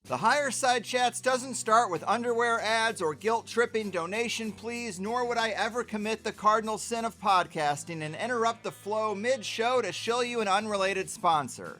The Higher Side Chats doesn't start with underwear ads or guilt-tripping donation pleas, nor would I ever commit the cardinal sin of podcasting and interrupt the flow mid-show to shill you an unrelated sponsor.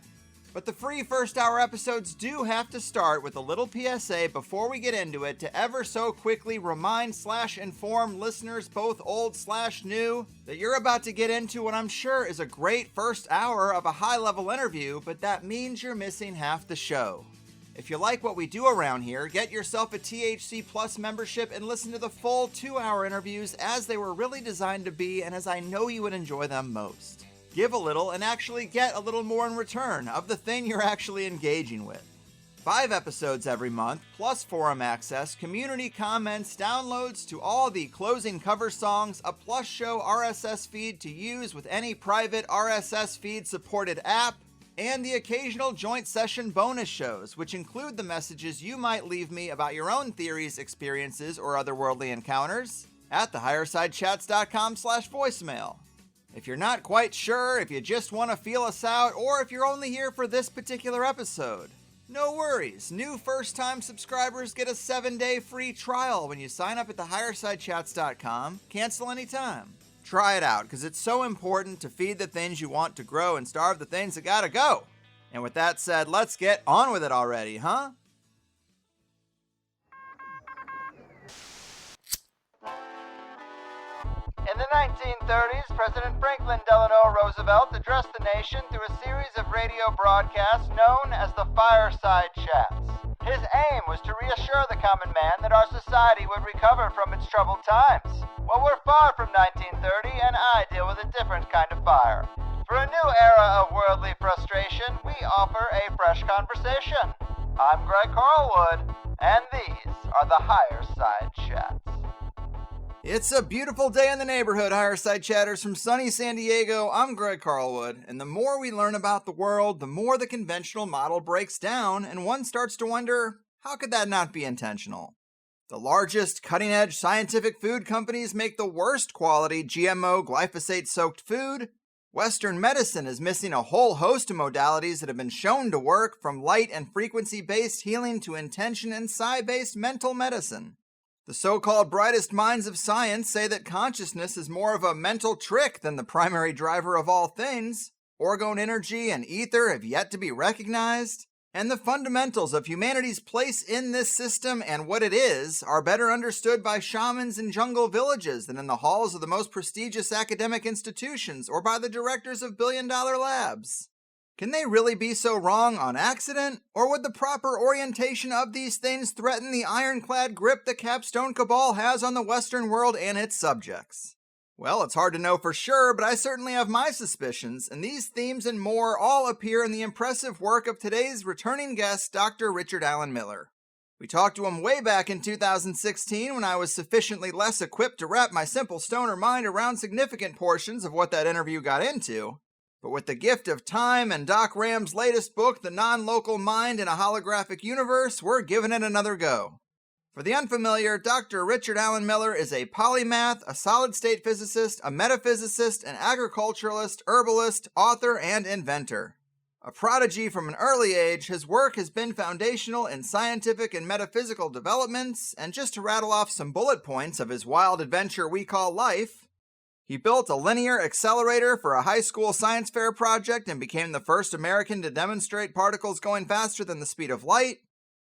But the free first-hour episodes do have to start with a little PSA before we get into it to ever so quickly remind/inform listeners, both old/new, that you're about to get into what I'm sure is a great first hour of a high-level interview, but that means you're missing half the show. If you like what we do around here, get yourself a THC Plus membership and listen to the full 2-hour interviews as they were really designed to be and as I know you would enjoy them most. Give a little and actually get a little more in return of the thing you're actually engaging with. 5 episodes every month, plus forum access, community comments, downloads to all the closing cover songs, a plus show RSS feed to use with any private RSS feed supported app, and the occasional joint session bonus shows, which include the messages you might leave me about your own theories, experiences, or otherworldly encounters at thehighersidechats.com/voicemail. If you're not quite sure, if you just want to feel us out, or if you're only here for this particular episode, no worries. New first-time subscribers get a 7-day free trial when you sign up at thehighersidechats.com. Cancel anytime. Try it out, because it's so important to feed the things you want to grow and starve the things that gotta go. And with that said, let's get on with it already, huh? In the 1930s, President Franklin Delano Roosevelt addressed the nation through a series of radio broadcasts known as the Fireside Chats. His aim was to reassure the common man that our society would recover from its troubled times. Well, we're far from 1930, and I deal with a different kind of fire. For a new era of worldly frustration, we offer a fresh conversation. I'm Greg Carlwood, and these are the Higher Side Chats. It's a beautiful day in the neighborhood, Higher Side Chatters. From sunny San Diego, I'm Greg Carlwood, and the more we learn about the world, the more the conventional model breaks down, and one starts to wonder, how could that not be intentional? The largest cutting-edge scientific food companies make the worst quality GMO glyphosate-soaked food. Western medicine is missing a whole host of modalities that have been shown to work, from light and frequency-based healing to intention and psi-based mental medicine. The so-called brightest minds of science say that consciousness is more of a mental trick than the primary driver of all things. Orgone energy and ether have yet to be recognized. And the fundamentals of humanity's place in this system and what it is are better understood by shamans in jungle villages than in the halls of the most prestigious academic institutions or by the directors of billion-dollar labs. Can they really be so wrong on accident? Or would the proper orientation of these things threaten the ironclad grip the Capstone Cabal has on the Western world and its subjects? Well, it's hard to know for sure, but I certainly have my suspicions, and these themes and more all appear in the impressive work of today's returning guest, Dr. Richard Alan Miller. We talked to him way back in 2016 when I was sufficiently less equipped to wrap my simple stoner mind around significant portions of what that interview got into. But with the gift of time and Doc Ram's latest book, The Non-Local Mind in a Holographic Universe, we're giving it another go. For the unfamiliar, Dr. Richard Alan Miller is a polymath, a solid-state physicist, a metaphysicist, an agriculturalist, herbalist, author, and inventor. A prodigy from an early age, his work has been foundational in scientific and metaphysical developments, and just to rattle off some bullet points of his wild adventure we call life, he built a linear accelerator for a high school science fair project and became the first American to demonstrate particles going faster than the speed of light.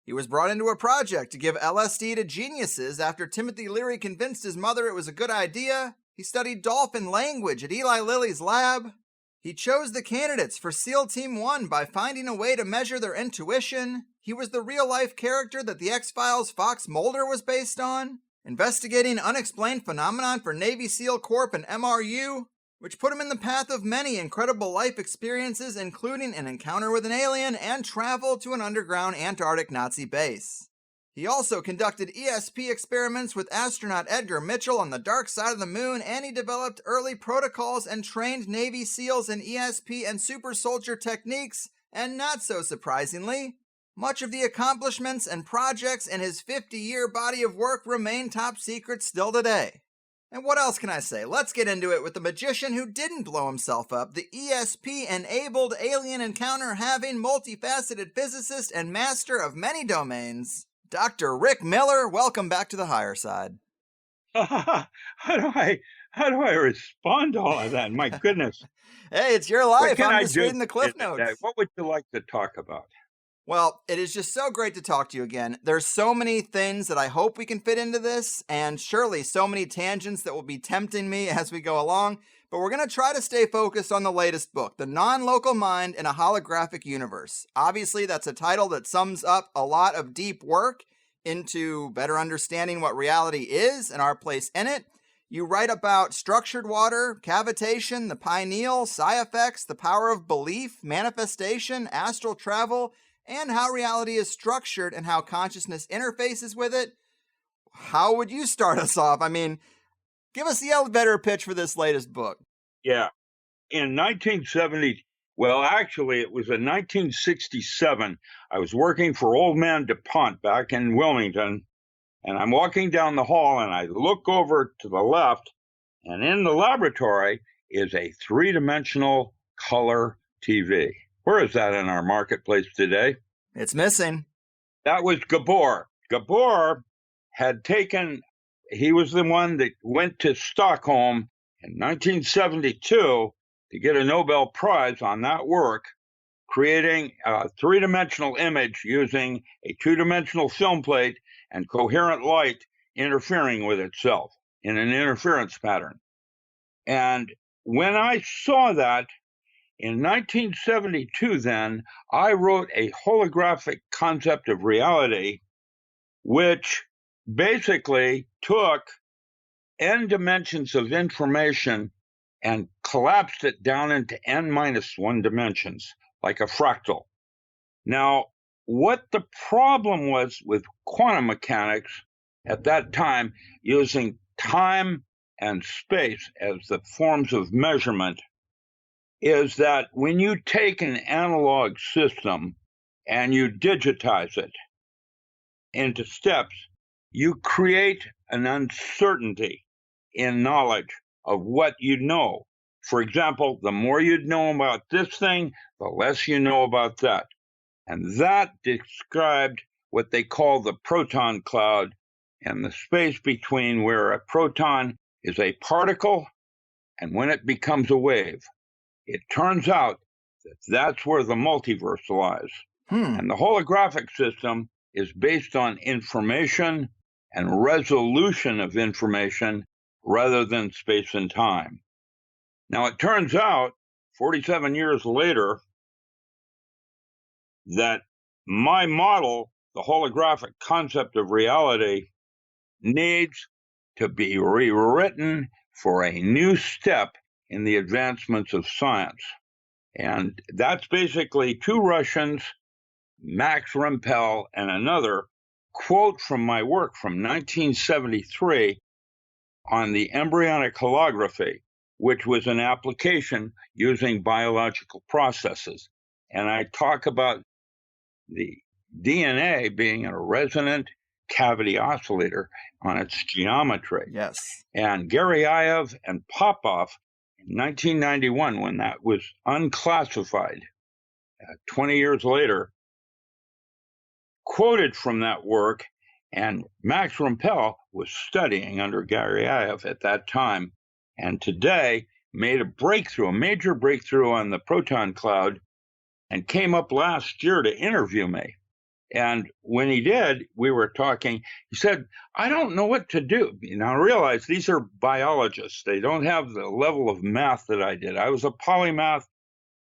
He was brought into a project to give LSD to geniuses after Timothy Leary convinced his mother it was a good idea. He studied dolphin language at Eli Lilly's lab. He chose the candidates for SEAL Team 1 by finding a way to measure their intuition. He was the real-life character that the X-Files' Fox Mulder was based on, investigating unexplained phenomenon for Navy SEAL Corp and MRU, which put him in the path of many incredible life experiences, including an encounter with an alien and travel to an underground Antarctic Nazi base. He also conducted ESP experiments with astronaut Edgar Mitchell on the dark side of the moon, and he developed early protocols and trained Navy SEALs in ESP and super soldier techniques, and not so surprisingly, much of the accomplishments and projects in his 50-year body of work remain top secret still today. And what else can I say? Let's get into it with the magician who didn't blow himself up, the ESP-enabled alien encounter-having, multifaceted physicist and master of many domains, Dr. Rick Miller. Welcome back to the higher side. How do I respond to all of that? My goodness. Hey, it's your life. What can I'm I just do reading the cliff notes. What would you like to talk about? Well, it is just so great to talk to you again. There's so many things that I hope we can fit into this, and surely so many tangents that will be tempting me as we go along, but we're going to try to stay focused on the latest book, The Non-Local Mind in a Holographic Universe. Obviously, that's a title that sums up a lot of deep work into better understanding what reality is and our place in it. You write about structured water, cavitation, the pineal, psi effects, the power of belief, manifestation, astral travel, and how reality is structured and how consciousness interfaces with it. How would you start us off? I mean, give us the elevator pitch for this latest book. Yeah. In 1970, well, actually, it was in 1967. I was working for Old Man DuPont back in Wilmington, and I'm walking down the hall, and I look over to the left, and in the laboratory is a three-dimensional color TV. Where is that in our marketplace today? It's missing. That was Gabor. Gabor had he was the one that went to Stockholm in 1972 to get a Nobel Prize on that work, creating a three-dimensional image using a two-dimensional film plate and coherent light interfering with itself in an interference pattern. And when I saw that, in 1972, then, I wrote a holographic concept of reality, which basically took n dimensions of information and collapsed it down into n-1 dimensions, like a fractal. Now, what the problem was with quantum mechanics at that time, using time and space as the forms of measurement, is that when you take an analog system and you digitize it into steps, you create an uncertainty in knowledge of what you know. For example, the more you know about this thing, the less you know about that. And that described what they call the proton cloud and the space between where a proton is a particle and when it becomes a wave. It turns out that that's where the multiverse lies. And the holographic system is based on information and resolution of information rather than space and time. Now, it turns out, 47 years later, that my model, the holographic concept of reality, needs to be rewritten for a new step in the advancements of science. And that's basically two Russians, Max Rempel and another, quote from my work from 1973 on the embryonic holography, which was an application using biological processes. And I talk about the DNA being a resonant cavity oscillator on its geometry. Yes. And Garyaev and Popov, in 1991, when that was unclassified, 20 years later, quoted from that work, and Max Rempel was studying under Garyaev at that time, and today made a major breakthrough on the proton cloud, and came up last year to interview me. And when he did, we were talking, he said, I don't know what to do. Now, realize these are biologists. They don't have the level of math that I did. I was a polymath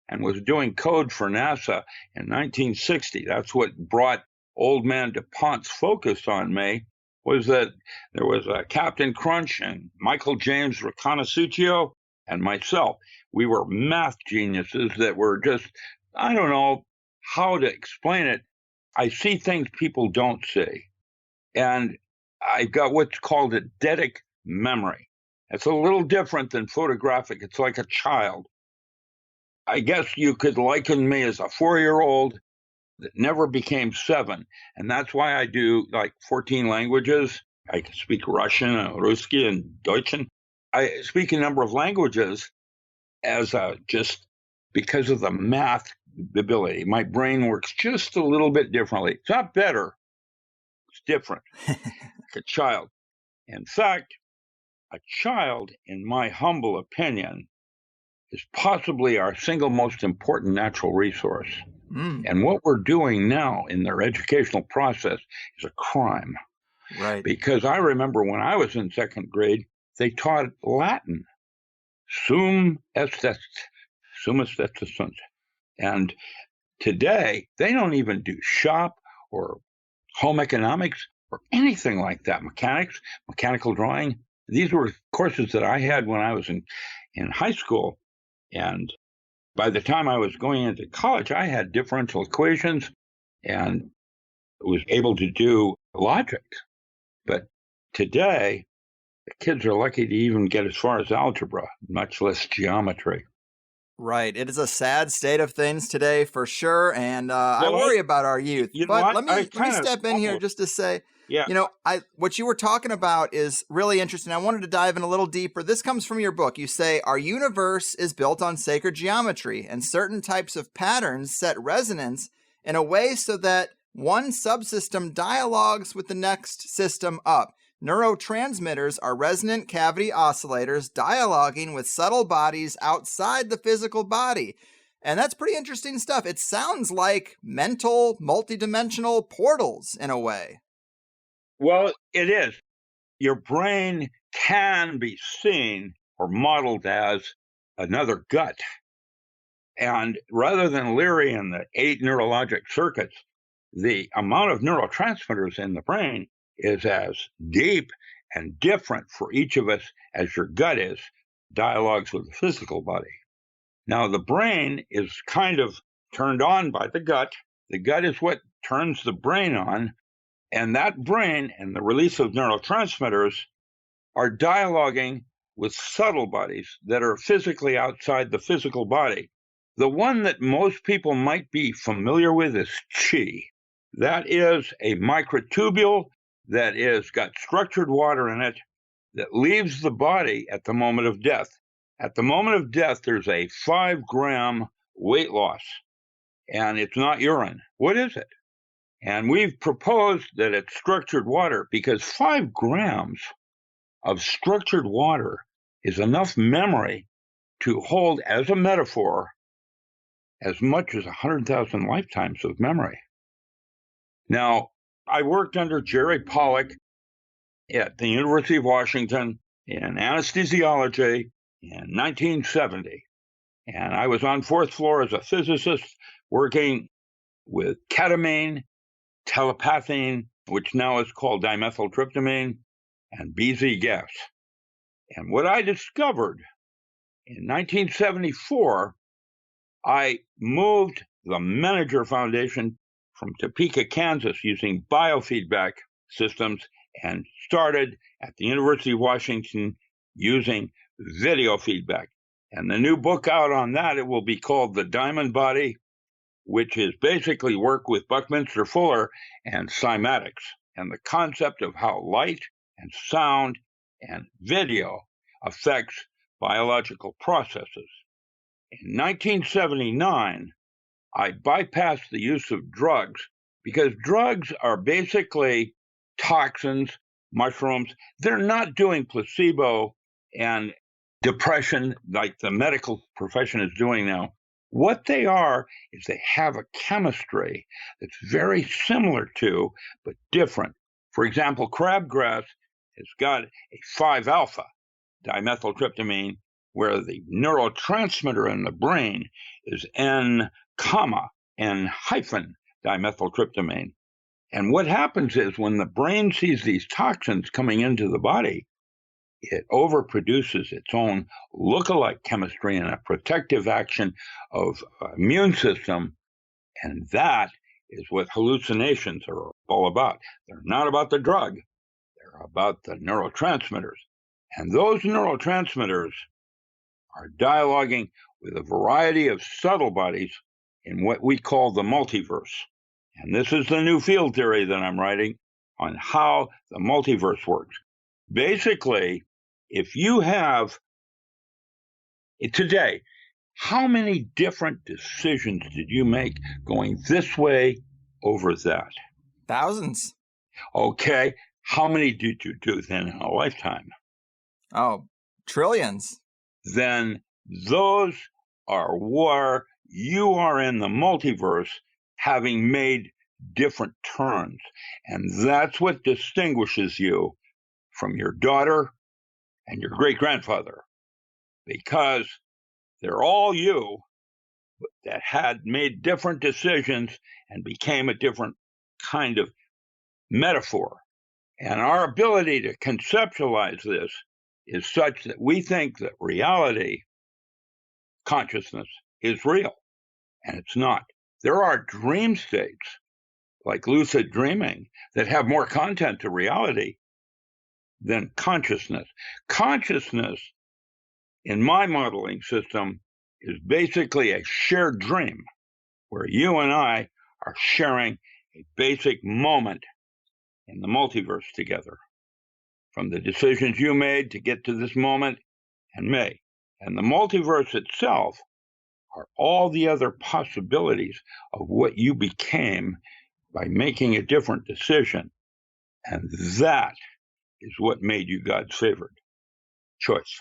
and was doing code for NASA in 1960. That's what brought Old Man DuPont's focus on me, was that there was a Captain Crunch and Michael James Riconosciccio and myself. We were math geniuses that were just, I don't know how to explain it. I see things people don't see. And I've got what's called eidetic memory. It's a little different than photographic. It's like a child. I guess you could liken me as a 4-year-old that never became 7. And that's why I do like 14 languages. I can speak Russian, Ruski, and Deutsch. I speak a number of languages as just because of the math ability. My brain works just a little bit differently. It's not better, it's different, like a child. In fact, a child, in my humble opinion, is possibly our single most important natural resource. And what we're doing now in their educational process is a crime. Right. Because I remember when I was in second grade, they taught Latin, sum est, sunt. And today, they don't even do shop or home economics or anything like that. Mechanics, mechanical drawing. These were courses that I had when I was in high school. And by the time I was going into college, I had differential equations and was able to do logic. But today, the kids are lucky to even get as far as algebra, much less geometry. Right. It is a sad state of things today, for sure. And I worry about our youth. But let me step in here just to say, what you were talking about is really interesting. I wanted to dive in a little deeper. This comes from your book. You say, our universe is built on sacred geometry, and certain types of patterns set resonance in a way so that one subsystem dialogues with the next system up. Neurotransmitters are resonant cavity oscillators dialoguing with subtle bodies outside the physical body. And that's pretty interesting stuff. It sounds like mental, multidimensional portals in a way. Well, it is. Your brain can be seen or modeled as another gut. And rather than Leary and the 8 neurologic circuits, the amount of neurotransmitters in the brain is as deep and different for each of us as your gut is, dialogues with the physical body. Now, the brain is kind of turned on by the gut. The gut is what turns the brain on, and that brain and the release of neurotransmitters are dialoguing with subtle bodies that are physically outside the physical body. The one that most people might be familiar with is chi. That is a microtubule that is got structured water in it that leaves the body at the moment of death. At the moment of death, there's a 5-gram weight loss, and it's not urine. What is it? And we've proposed that it's structured water because 5 grams of structured water is enough memory to hold, as a metaphor, as much as 100,000 lifetimes of memory. Now, I worked under Jerry Pollack at the University of Washington in anesthesiology in 1970. And I was on 4th floor as a physicist working with ketamine, telepathine, which now is called dimethyltryptamine, and BZ gas. And what I discovered in 1974, I moved the Menninger Foundation from Topeka, Kansas, using biofeedback systems, and started at the University of Washington using video feedback. And the new book out on that, it will be called The Diamond Body, which is basically work with Buckminster Fuller and cymatics, and the concept of how light and sound and video affects biological processes. In 1979, I bypassed the use of drugs because drugs are basically toxins, mushrooms. They're not doing placebo and depression like the medical profession is doing now. What they are is they have a chemistry that's very similar to, but different. For example, crabgrass has got a 5-alpha dimethyltryptamine, where the neurotransmitter in the brain is N hyphen dimethyltryptamine. And what happens is when the brain sees these toxins coming into the body, it overproduces its own lookalike chemistry and a protective action of immune system. And that is what hallucinations are all about. They're not about the drug. They're about the neurotransmitters. And those neurotransmitters are dialoguing with a variety of subtle bodies in what we call the multiverse. And this is the new field theory that I'm writing on how the multiverse works. Basically, if you have today, how many different decisions did you make going this way over that? Thousands. Okay. How many did you do then in a lifetime? Oh, trillions. Then those are where you are in the multiverse, having made different turns. And that's what distinguishes you from your daughter and your great-grandfather, because they're all you that had made different decisions and became a different kind of metaphor. And our ability to conceptualize this is such that we think that reality, consciousness, is real, and it's not. There are dream states, like lucid dreaming, that have more content to reality than consciousness. Consciousness, in my modeling system, is basically a shared dream where you and I are sharing a basic moment in the multiverse together, from the decisions you made to get to this moment and me. And the multiverse itself are all the other possibilities of what you became by making a different decision. And that is what made you God's favorite choice.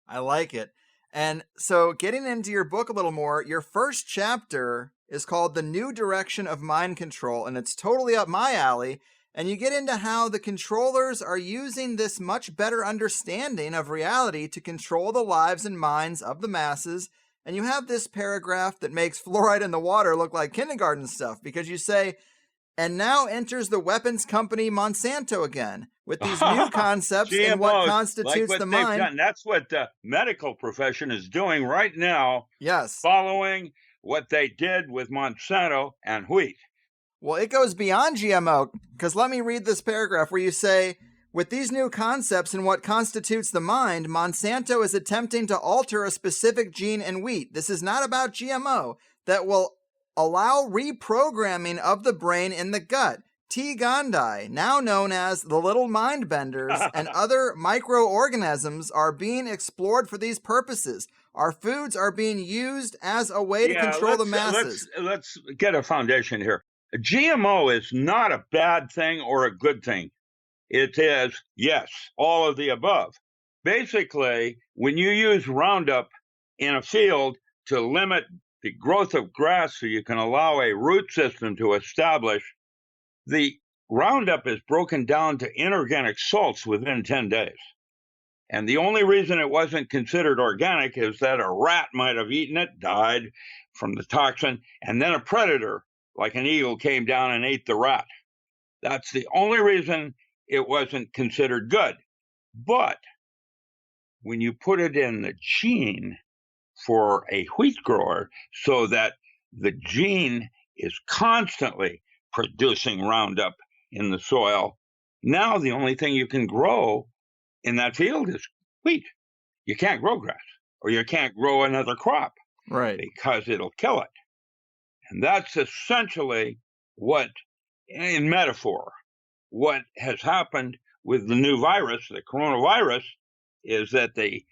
I like it. And so getting into your book a little more, your first chapter is called The New Direction of Mind Control, and it's totally up my alley. And you get into how the controllers are using this much better understanding of reality to control the lives and minds of the masses. And you have this paragraph that makes fluoride in the water look like kindergarten stuff, because you say, and now enters the weapons company Monsanto again with these new concepts in what constitutes like the mind. Done. That's what the medical profession is doing right now. Yes. Following what they did with Monsanto and wheat. Well, it goes beyond GMO, because let me read this paragraph where you say, with these new concepts in what constitutes the mind, Monsanto is attempting to alter a specific gene in wheat. This is not about GMO that will allow reprogramming of the brain in the gut. T. gondii, now known as the little mind benders, and other microorganisms are being explored for these purposes. Our foods are being used as a way to control the masses. Let's get a foundation here. GMO is not a bad thing or a good thing. It is, yes, all of the above. Basically, when you use Roundup in a field to limit the growth of grass so you can allow a root system to establish, the Roundup is broken down to inorganic salts within 10 days. And the only reason it wasn't considered organic is that a rat might have eaten it, died from the toxin, and then a predator, like an eagle, came down and ate the rat. That's the only reason it wasn't considered good. But when you put it in the gene for a wheat grower so that the gene is constantly producing Roundup in the soil, now the only thing you can grow in that field is wheat. You can't grow grass, or you can't grow another crop, right? Because it'll kill it. And that's essentially what, in metaphor, what has happened with the new virus, the coronavirus, is that the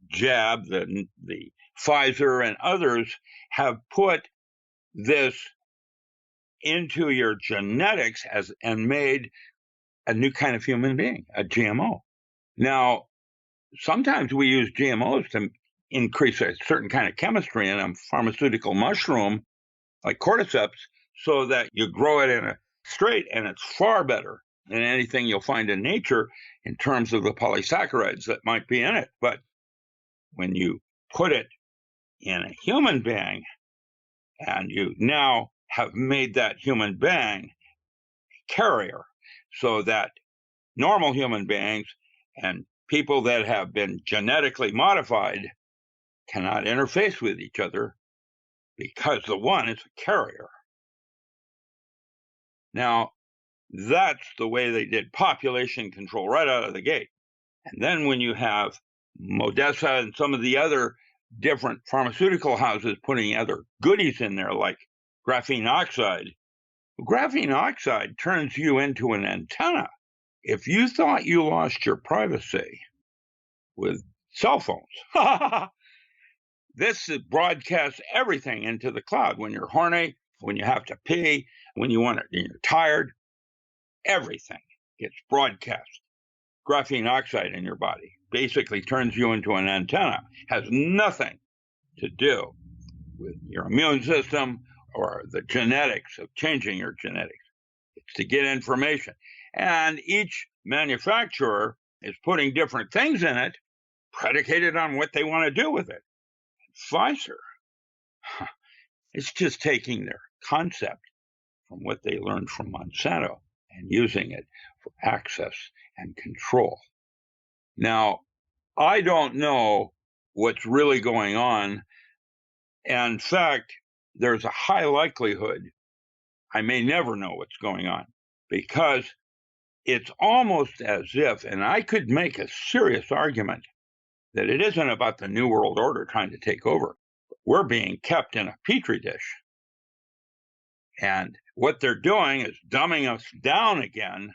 jab, the Pfizer and others have put this into your genetics and made a new kind of human being, a GMO. Now, sometimes we use GMOs to increase a certain kind of chemistry in a pharmaceutical mushroom, like cordyceps, so that you grow it in a straight, and it's far better than anything you'll find in nature in terms of the polysaccharides that might be in it. But when you put it in a human being, and you now have made that human being a carrier, so that normal human beings and people that have been genetically modified cannot interface with each other because the one is a carrier. Now, that's the way they did population control right out of the gate. And then when you have Modessa and some of the other different pharmaceutical houses putting other goodies in there, like graphene oxide, graphene oxide turns you into an antenna. If you thought you lost your privacy, with cell phones. This broadcasts everything into the cloud. When you're horny, when you have to pee, when you're tired, everything gets broadcast. Graphene oxide in your body basically turns you into an antenna. Has nothing to do with your immune system or the genetics of changing your genetics. It's to get information. And each manufacturer is putting different things in it, predicated on what they want to do with it. Pfizer, it's just taking their concept from what they learned from Monsanto and using it for access and control. Now, I don't know what's really going on. And in fact, there's a high likelihood I may never know what's going on, because it's almost as if, and I could make a serious argument, that it isn't about the New World Order trying to take over. We're being kept in a petri dish. And what they're doing is dumbing us down again,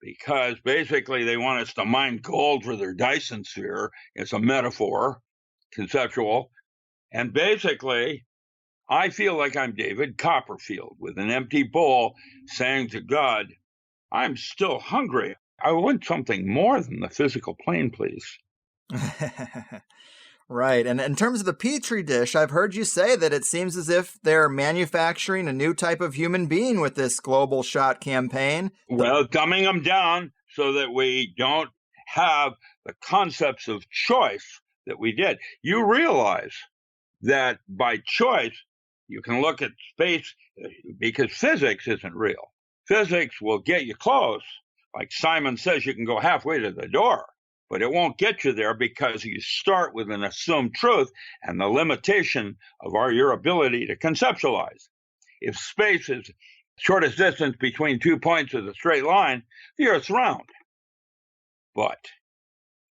because basically they want us to mine gold for their Dyson sphere. It's a metaphor, conceptual. And basically, I feel like I'm David Copperfield with an empty bowl saying to God, I'm still hungry. I want something more than the physical plane, please. Right. And in terms of the Petri dish, I've heard you say that it seems as if they're manufacturing a new type of human being with this global shot campaign. Well, dumbing them down so that we don't have the concepts of choice that we did. You realize that by choice, you can look at space, because physics isn't real. Physics will get you close. Like Simon says, you can go halfway to the door, but it won't get you there because you start with an assumed truth and the limitation of your ability to conceptualize. If space is shortest distance between 2 points of the straight line, the Earth's round. But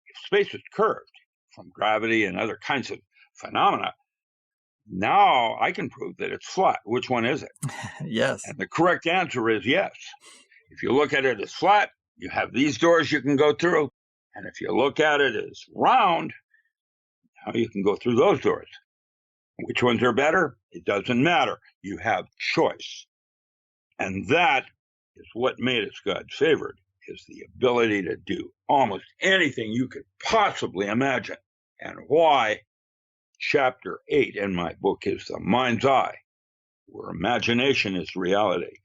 if space is curved from gravity and other kinds of phenomena, now I can prove that it's flat. Which one is it? Yes. And the correct answer is yes. If you look at it as flat, you have these doors you can go through. And if you look at it as round, now you can go through those doors. Which ones are better? It doesn't matter. You have choice. And that is what made us God's favorite, is the ability to do almost anything you could possibly imagine. And why Chapter 8 in my book is The Mind's Eye, where imagination is reality.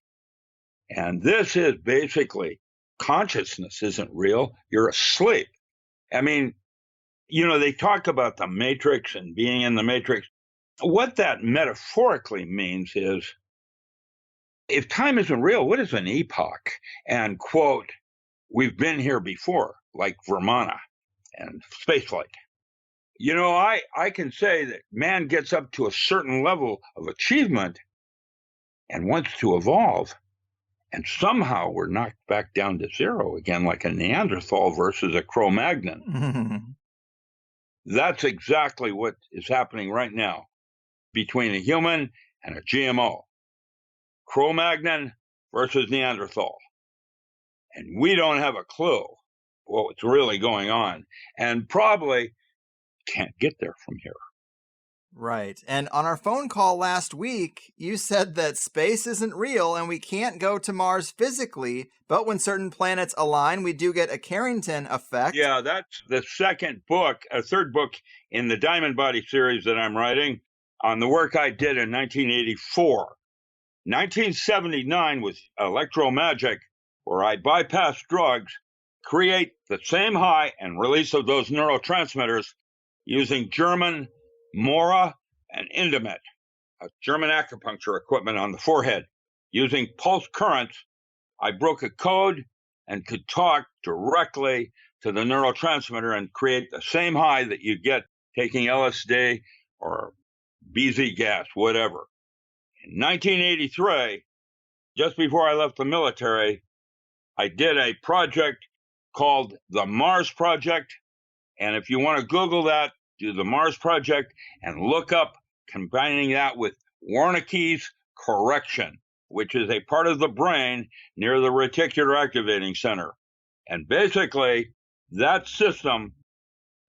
And this is basically, consciousness isn't real. You're asleep. I mean, they talk about the matrix and being in the matrix. What that metaphorically means is, if time isn't real, what is an epoch? And, quote, we've been here before, like Vermana and spaceflight. I can say that man gets up to a certain level of achievement and wants to evolve, and somehow we're knocked back down to zero again, like a Neanderthal versus a Cro-Magnon. That's exactly what is happening right now between a human and a GMO. Cro-Magnon versus Neanderthal. And we don't have a clue what's really going on, and probably can't get there from here. Right. And on our phone call last week, you said that space isn't real and we can't go to Mars physically, but when certain planets align, we do get a Carrington effect. Yeah, that's the third book in the Diamond Body series that I'm writing on the work I did in 1984. 1979 was electromagic, where I bypassed drugs, create the same high and release of those neurotransmitters using German Mora and Indomet, a German acupuncture equipment on the forehead. Using pulse currents, I broke a code and could talk directly to the neurotransmitter and create the same high that you get taking LSD or BZ gas, whatever. In 1983, just before I left the military, I did a project called the Mars Project. And if you want to Google that, do the Mars Project and look up combining that with Wernicke's correction, which is a part of the brain near the reticular activating center. And basically, That system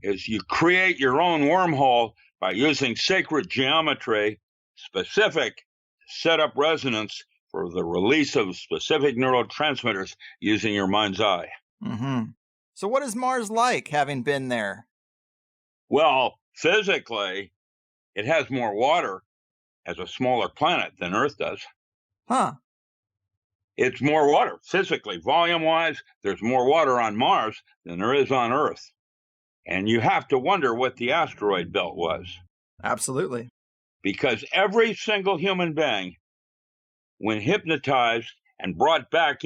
is you create your own wormhole by using sacred geometry specific to set up resonance for the release of specific neurotransmitters using your mind's eye. Mm-hmm. So what is Mars like, having been there? Well, physically, it has more water as a smaller planet than Earth does. Huh. It's more water. Physically, volume-wise, there's more water on Mars than there is on Earth. And you have to wonder what the asteroid belt was. Absolutely. Because every single human being, when hypnotized and brought back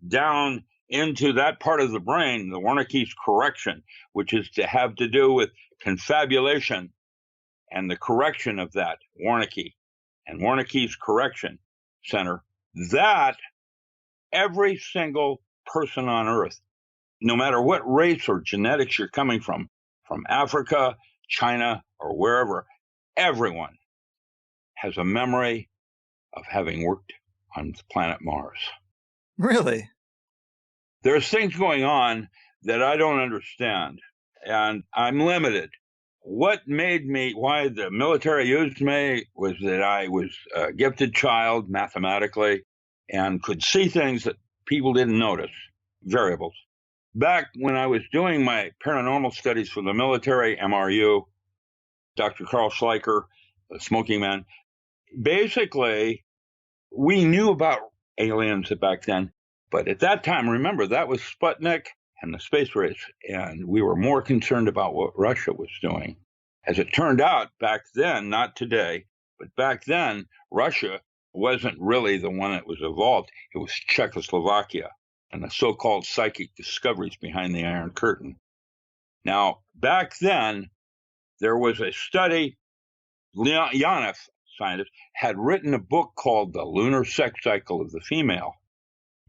down into that part of the brain, the Wernicke's correction, which is to have to do with confabulation and the correction of that, Wernicke and Wernicke's correction center, that every single person on Earth, no matter what race or genetics you're coming from Africa, China, or wherever, everyone has a memory of having worked on the planet Mars. Really? There's things going on that I don't understand, and I'm limited. What made me, why the military used me, was that I was a gifted child mathematically and could see things that people didn't notice, variables. Back when I was doing my paranormal studies for the military, MRU, Dr. Carl Schleicher, the smoking man, basically, we knew about aliens back then, but at that time, remember, that was Sputnik and the space race, and we were more concerned about what Russia was doing. As it turned out, back then, not today, but back then, Russia wasn't really the one that was evolved. It was Czechoslovakia and the so-called psychic discoveries behind the Iron Curtain. Now, back then, there was a study, Yanov, scientist, had written a book called The Lunar Sex Cycle of the Female.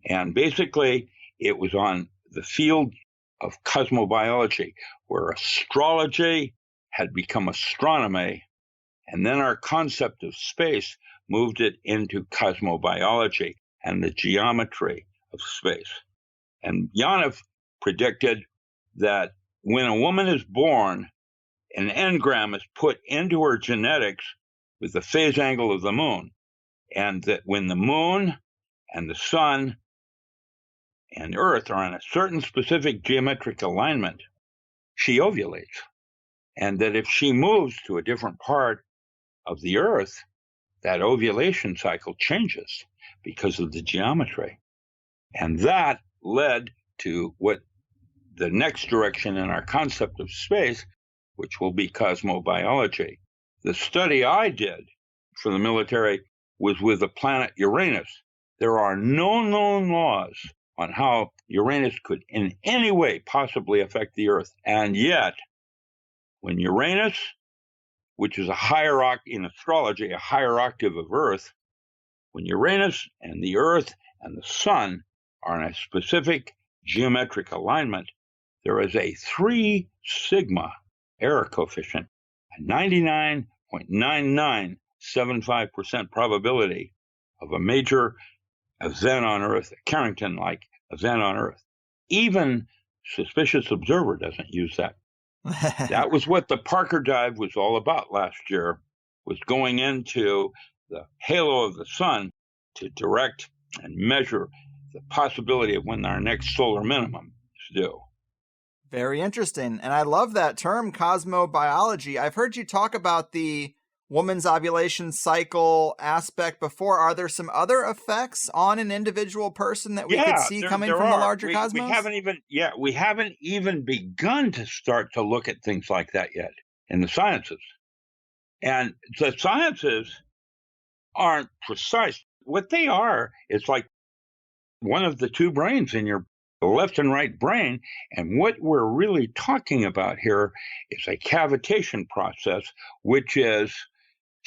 And basically, it was on the field of cosmobiology, where astrology had become astronomy, and then our concept of space moved it into cosmobiology and the geometry of space. And Yanov predicted that when a woman is born, an engram is put into her genetics with the phase angle of the moon, and that when the moon and the sun and Earth are in a certain specific geometric alignment, she ovulates. And that if she moves to a different part of the Earth, that ovulation cycle changes because of the geometry. And that led to what the next direction in our concept of space, which will be cosmobiology. The study I did for the military was with the planet Uranus. There are no known laws on how Uranus could in any way possibly affect the Earth. And yet, when Uranus, which is a higher in astrology, a higher octave of Earth, when Uranus and the Earth and the Sun are in a specific geometric alignment, there is a 3 sigma error coefficient, a 99.9975% probability of a major event on Earth, a Carrington-like event on Earth. Even Suspicious Observer doesn't use that. That was what the Parker dive was all about last year, was going into the halo of the sun to direct and measure the possibility of when our next solar minimum is due. Very interesting. And I love that term, cosmobiology. I've heard you talk about the woman's ovulation cycle aspect before. Are there some other effects on an individual person that we could see coming from the larger cosmos? We haven't even begun to start to look at things like that yet in the sciences. And the sciences aren't precise. What they are, it's like one of the two brains in your left and right brain. And what we're really talking about here is a cavitation process, which is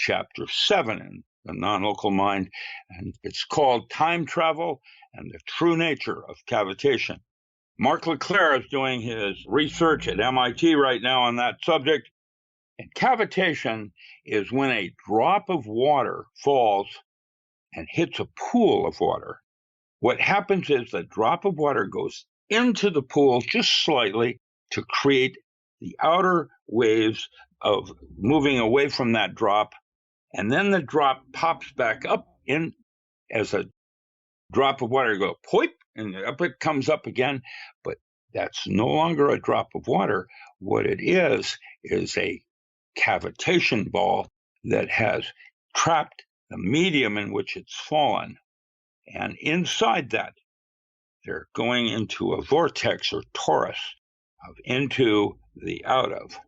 Chapter 7 in the non-local mind, and it's called Time Travel and the True Nature of Cavitation. Mark LeClaire is doing his research at MIT right now on that subject, and cavitation is when a drop of water falls and hits a pool of water. What happens is the drop of water goes into the pool just slightly to create the outer waves of moving away from that drop. And then the drop pops back up in as a drop of water. You go, poip, and up it comes up again. But that's no longer a drop of water. What it is a cavitation ball that has trapped the medium in which it's fallen. And inside that, they're going into a vortex or torus of into the out of.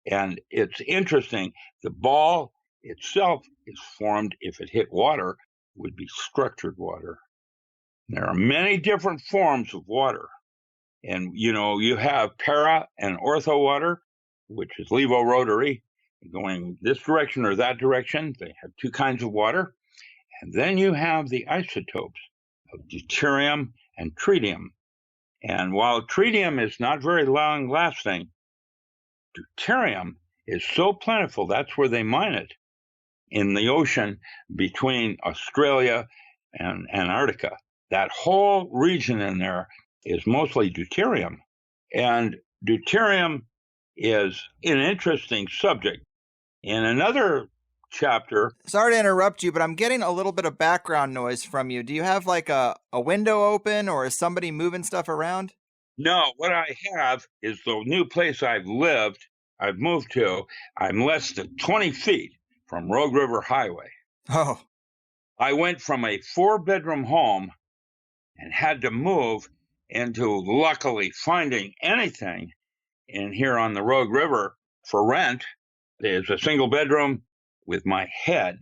And it's interesting. The ball itself is formed, if it hit water, would be structured water. There are many different forms of water. And, you have para and ortho water, which is levorotary, going this direction or that direction. They have two kinds of water. And then you have the isotopes of deuterium and tritium. And while tritium is not very long-lasting, deuterium is so plentiful, that's where they mine it, in the ocean between Australia and Antarctica. That whole region in there is mostly deuterium. And deuterium is an interesting subject. In another chapter... Sorry to interrupt you, but I'm getting a little bit of background noise from you. Do you have like a window open, or is somebody moving stuff around? No, what I have is the new place I've moved to. I'm less than 20 feet from Rogue River Highway. Oh. I went from a 4-bedroom home and had to move into, luckily, finding anything in here on the Rogue River for rent. There's a single bedroom with my head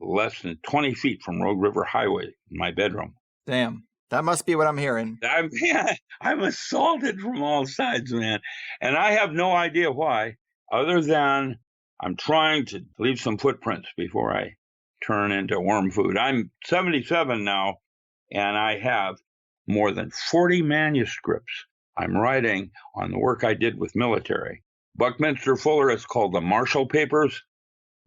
less than 20 feet from Rogue River Highway in my bedroom. Damn. That must be what I'm hearing. I'm assaulted from all sides, man. And I have no idea why, other than I'm trying to leave some footprints before I turn into worm food. I'm 77 now, and I have more than 40 manuscripts I'm writing on the work I did with military. Buckminster Fuller is called the Marshall Papers.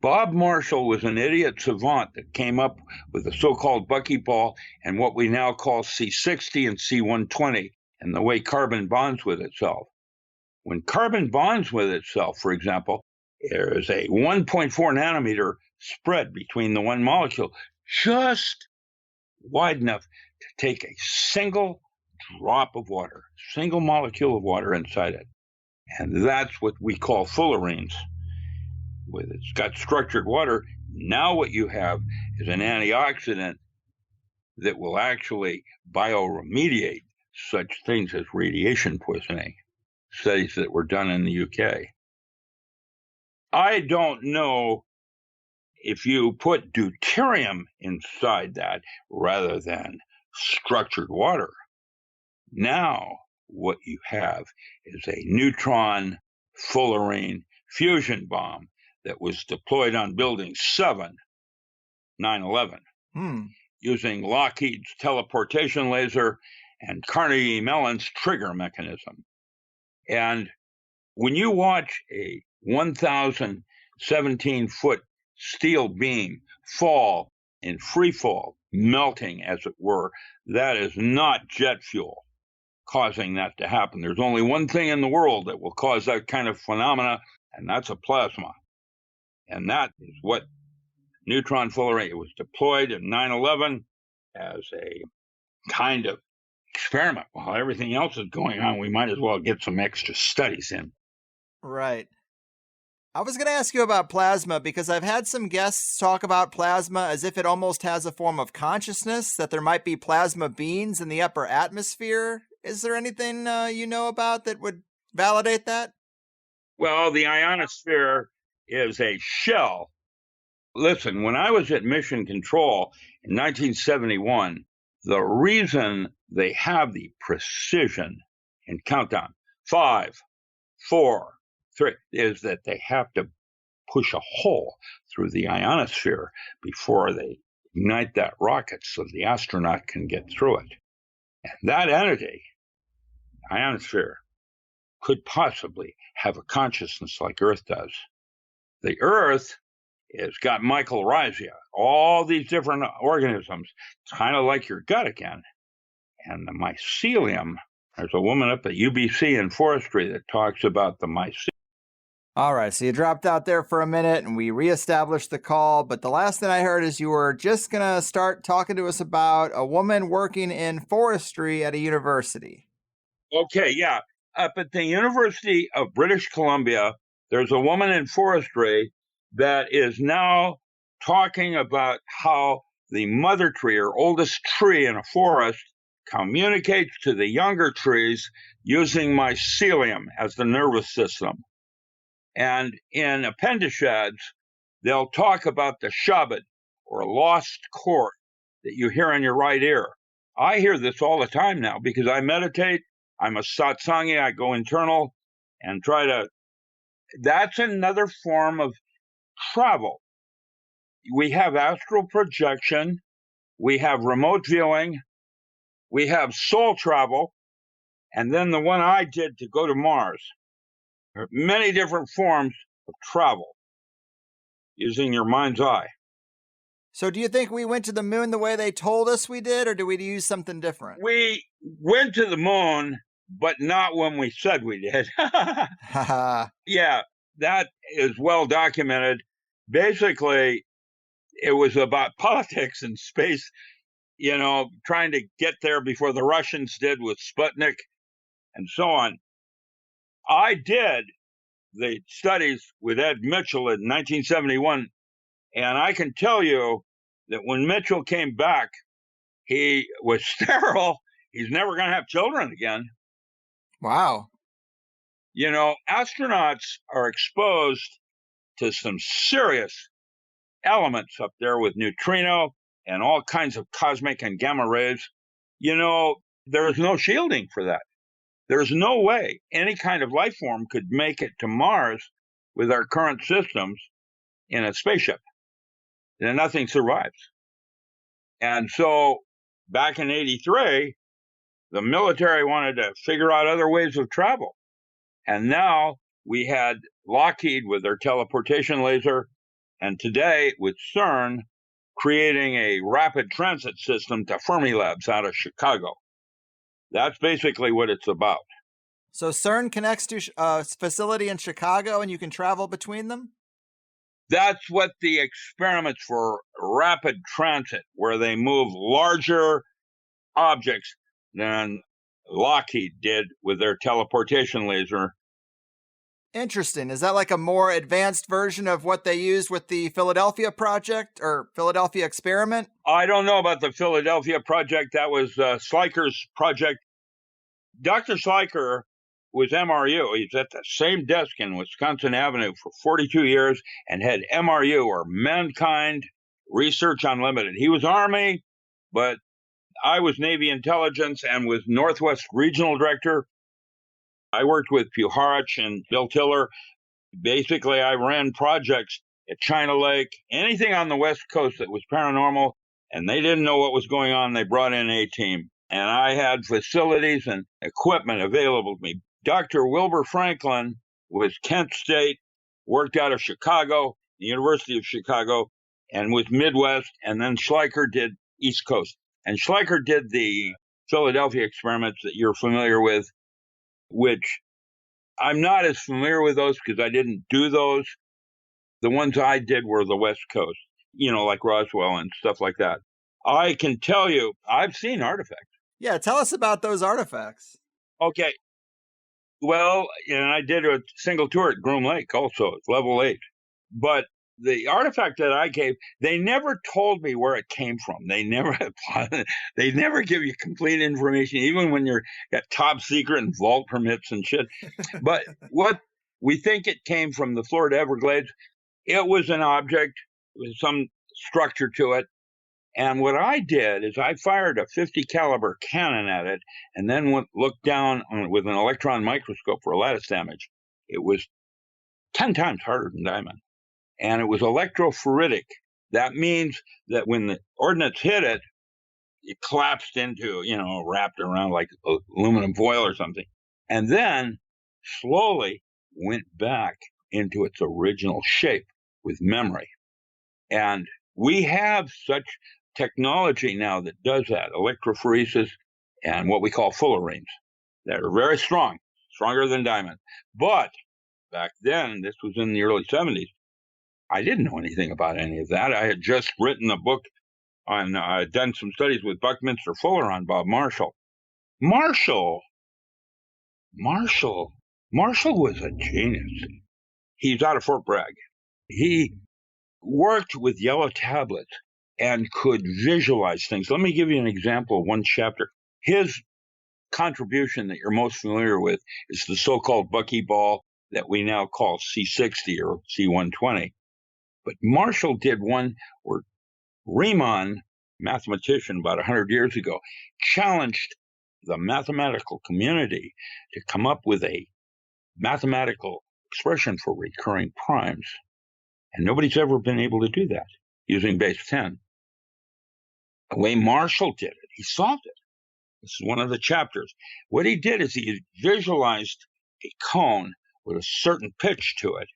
Bob Marshall was an idiot savant that came up with the so-called buckyball and what we now call C60 and C120 and the way carbon bonds with itself. When carbon bonds with itself, for example, there is a 1.4 nanometer spread between the one molecule, just wide enough to take a single drop of water, single molecule of water inside it. And that's what we call fullerenes. It's got structured water. Now what you have is an antioxidant that will actually bioremediate such things as radiation poisoning, studies that were done in the UK. I don't know if you put deuterium inside that rather than structured water. Now what you have is a neutron fullerene fusion bomb that was deployed on Building 7, 9/11, using Lockheed's teleportation laser and Carnegie Mellon's trigger mechanism. And when you watch a 1,017-foot steel beam fall in free fall, melting as it were, that is not jet fuel causing that to happen. There's only one thing in the world that will cause that kind of phenomena, and that's a plasma. And that is what neutron fullerene, it was deployed in 9/11 as a kind of experiment. While everything else is going on, we might as well get some extra studies in. Right. I was going to ask you about plasma because I've had some guests talk about plasma as if it almost has a form of consciousness, that there might be plasma beings in the upper atmosphere. Is there anything you know about that would validate that? Well, the ionosphere is a shell. Listen, when I was at Mission Control in 1971, the reason they have the precision in countdown 5, 4, 3 is that they have to push a hole through the ionosphere before they ignite that rocket so the astronaut can get through it. And that entity, ionosphere, could possibly have a consciousness like Earth does. The Earth has got mycorrhizae, all these different organisms, kind of like your gut again. And the mycelium There's a woman up at UBC in forestry that talks about the mycelium. All right, so you dropped out there for a minute and we reestablished the call, but the last thing I heard is you were just going to start talking to us about a woman working in forestry at a university. Okay, yeah. Up at the University of British Columbia, there's a woman in forestry that is now talking about how the mother tree or oldest tree in a forest communicates to the younger trees using mycelium as the nervous system. And in Upanishads, they'll talk about the Shabad or lost chord that you hear in your right ear. I hear this all the time now because I meditate. I'm a satsangi. I go internal and try to. That's another form of travel. We have astral projection. We have remote viewing. We have soul travel. And then the one I did to go to Mars. There are many different forms of travel using your mind's eye. So do you think we went to the moon the way they told us we did, or did we use something different? We went to the moon, but not when we said we did. Yeah, that is well documented. Basically, it was about politics and space, trying to get there before the Russians did with Sputnik and so on. I did the studies with Ed Mitchell in 1971, and I can tell you that when Mitchell came back, he was sterile. He's never going to have children again. Wow. Astronauts are exposed to some serious elements up there with neutrino and all kinds of cosmic and gamma rays. There's no shielding for that. There's no way any kind of life form could make it to Mars with our current systems in a spaceship. And nothing survives. And so back in 83, the military wanted to figure out other ways of travel. And now we had Lockheed with their teleportation laser, and today with CERN creating a rapid transit system to Fermilabs out of Chicago. That's basically what it's about. So CERN connects to a facility in Chicago and you can travel between them? That's what the experiments for rapid transit, where they move larger objects than Lockheed did with their teleportation laser. Interesting. Is that like a more advanced version of what they used with the Philadelphia project or Philadelphia experiment? I don't know about the Philadelphia project. That was Schleicher's project. Dr. Schleicher was MRU. He's at the same desk in Wisconsin Avenue for 42 years and had MRU, or Mankind Research Unlimited. He was Army, but I was Navy intelligence and was Northwest Regional Director. I worked with Puharich and Bill Tiller. Basically, I ran projects at China Lake, anything on the West Coast that was paranormal, and they didn't know what was going on. They brought in a team, and I had facilities and equipment available to me. Dr. Wilbur Franklin was Kent State, worked out of Chicago, the University of Chicago, and was Midwest, and then Schleicher did East Coast. And Schleicher did the Philadelphia experiments that you're familiar with, which I'm not as familiar with those because I didn't do those. The ones I did were the West Coast, like Roswell and stuff like that. I can tell you, I've seen artifacts. Yeah, tell us about those artifacts. Okay. Well, I did a single tour at Groom Lake also, it's level 8. But the artifact that I gave, they never told me where it came from. They never give you complete information, even when you're got top secret and vault permits and shit. But what we think it came from the Florida Everglades, it was an object with some structure to it. And what I did is I fired a 50 caliber cannon at it and then looked down with an electron microscope for lattice damage. It was 10 times harder than diamond. And it was electrophoretic. That means that when the ordnance hit it, it collapsed into, wrapped around like aluminum foil or something. And then slowly went back into its original shape with memory. And we have such technology now that does that, electrophoresis and what we call fullerenes. that are very strong, stronger than diamond. But back then, this was in the early 70s, I didn't know anything about any of that. I had just written a book on, done some studies with Buckminster Fuller on Bob Marshall. Marshall was a genius. He's out of Fort Bragg. He worked with yellow tablets and could visualize things. Let me give you an example of one chapter. His contribution that you're most familiar with is the so-called buckyball that we now call C60 or C120. But Marshall did one where Riemann, mathematician about 100 years ago, challenged the mathematical community to come up with a mathematical expression for recurring primes. And nobody's ever been able to do that using base 10. The way Marshall did it, he solved it. This is one of the chapters. What he did is he visualized a cone with a certain pitch to it.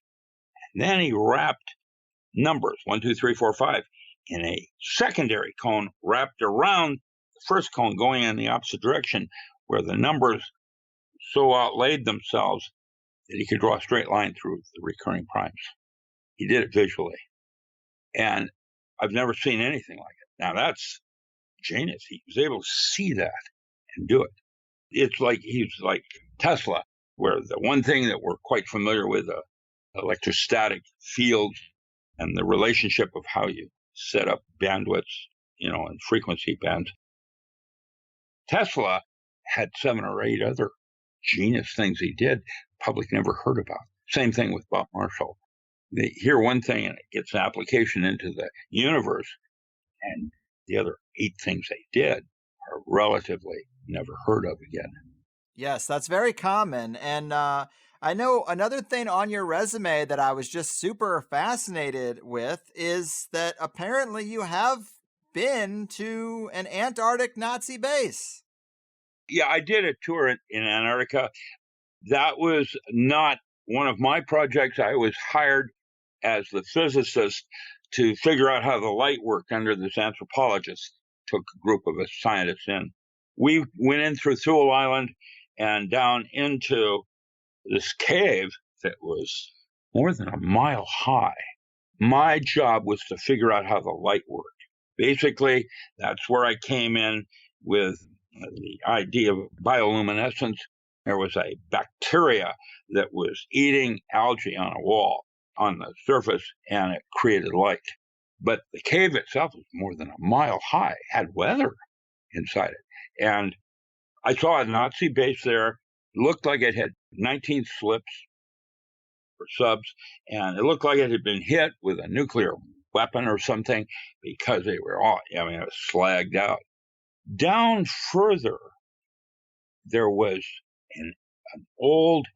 And then he wrapped numbers, 1, 2, 3, 4, 5, in a secondary cone wrapped around the first cone going in the opposite direction, where the numbers so outlaid themselves that he could draw a straight line through the recurring primes. He did it visually. And I've never seen anything like it. Now, that's genius. He was able to see that and do it. It's like he's like Tesla, where the one thing that we're quite familiar with, electrostatic fields and the relationship of how you set up bandwidths, and frequency bands. Tesla had 7 or 8 other genius things he did, public never heard about. Same thing with Bob Marshall. They hear one thing and it gets an application into the universe, and the other 8 things they did are relatively never heard of again. Yes, that's very common. And I know another thing on your resume that I was just super fascinated with is that apparently you have been to an Antarctic Nazi base. Yeah, I did a tour in Antarctica. That was not one of my projects. I was hired as the physicist to figure out how the light worked under this anthropologist. Took a group of us scientists in. We went in through Thule Island and down into this cave that was more than a mile high. My job was to figure out how the light worked. Basically, that's where I came in with the idea of bioluminescence. There was a bacteria that was eating algae on a wall on the surface, and it created light. But the cave itself was more than a mile high, had weather inside it. And I saw a Nazi base there. It looked like it had 19 slips or subs, and it looked like it had been hit with a nuclear weapon or something, because they were all, it was slagged out. Down further, there was an old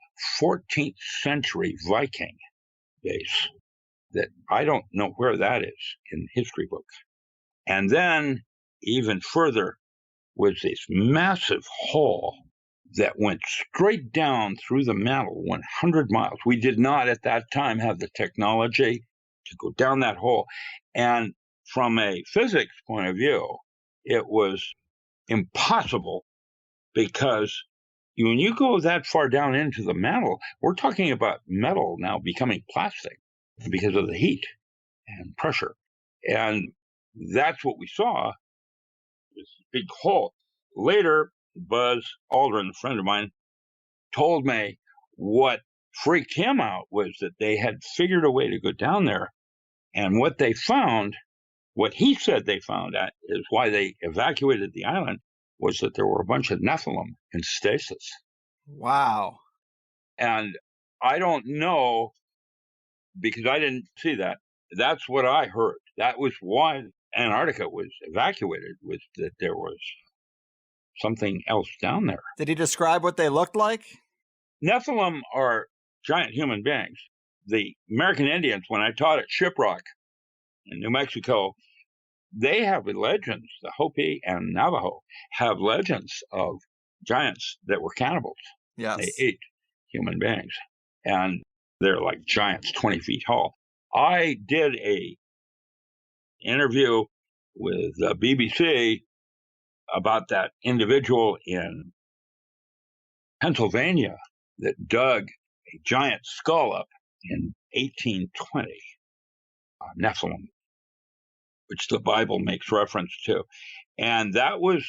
14th century Viking base that I don't know where that is in history books. And then even further was this massive hole that went straight down through the mantle 100 miles. We did not at that time have the technology to go down that hole. And from a physics point of view, it was impossible, because when you go that far down into the mantle, we're talking about metal now becoming plastic because of the heat and pressure. And that's what we saw, this big hole. Later, Buzz Aldrin, a friend of mine, told me what freaked him out was that they had figured a way to go down there. And what they found, what he said they found out, is why they evacuated the island, was that there were a bunch of Nephilim in stasis. Wow. And I don't know, because I didn't see that. That's what I heard. That was why Antarctica was evacuated, was that there was something else down there. Did he describe what they looked like? Nephilim are giant human beings. The American Indians, when I taught at Shiprock in New Mexico, they have legends. The Hopi and Navajo have legends of giants that were cannibals. Yes. They ate human beings, and they're like giants 20 feet tall. I did a interview with the BBC about that individual in Pennsylvania that dug a giant skull up in 1820, Nephilim, which the Bible makes reference to. And that was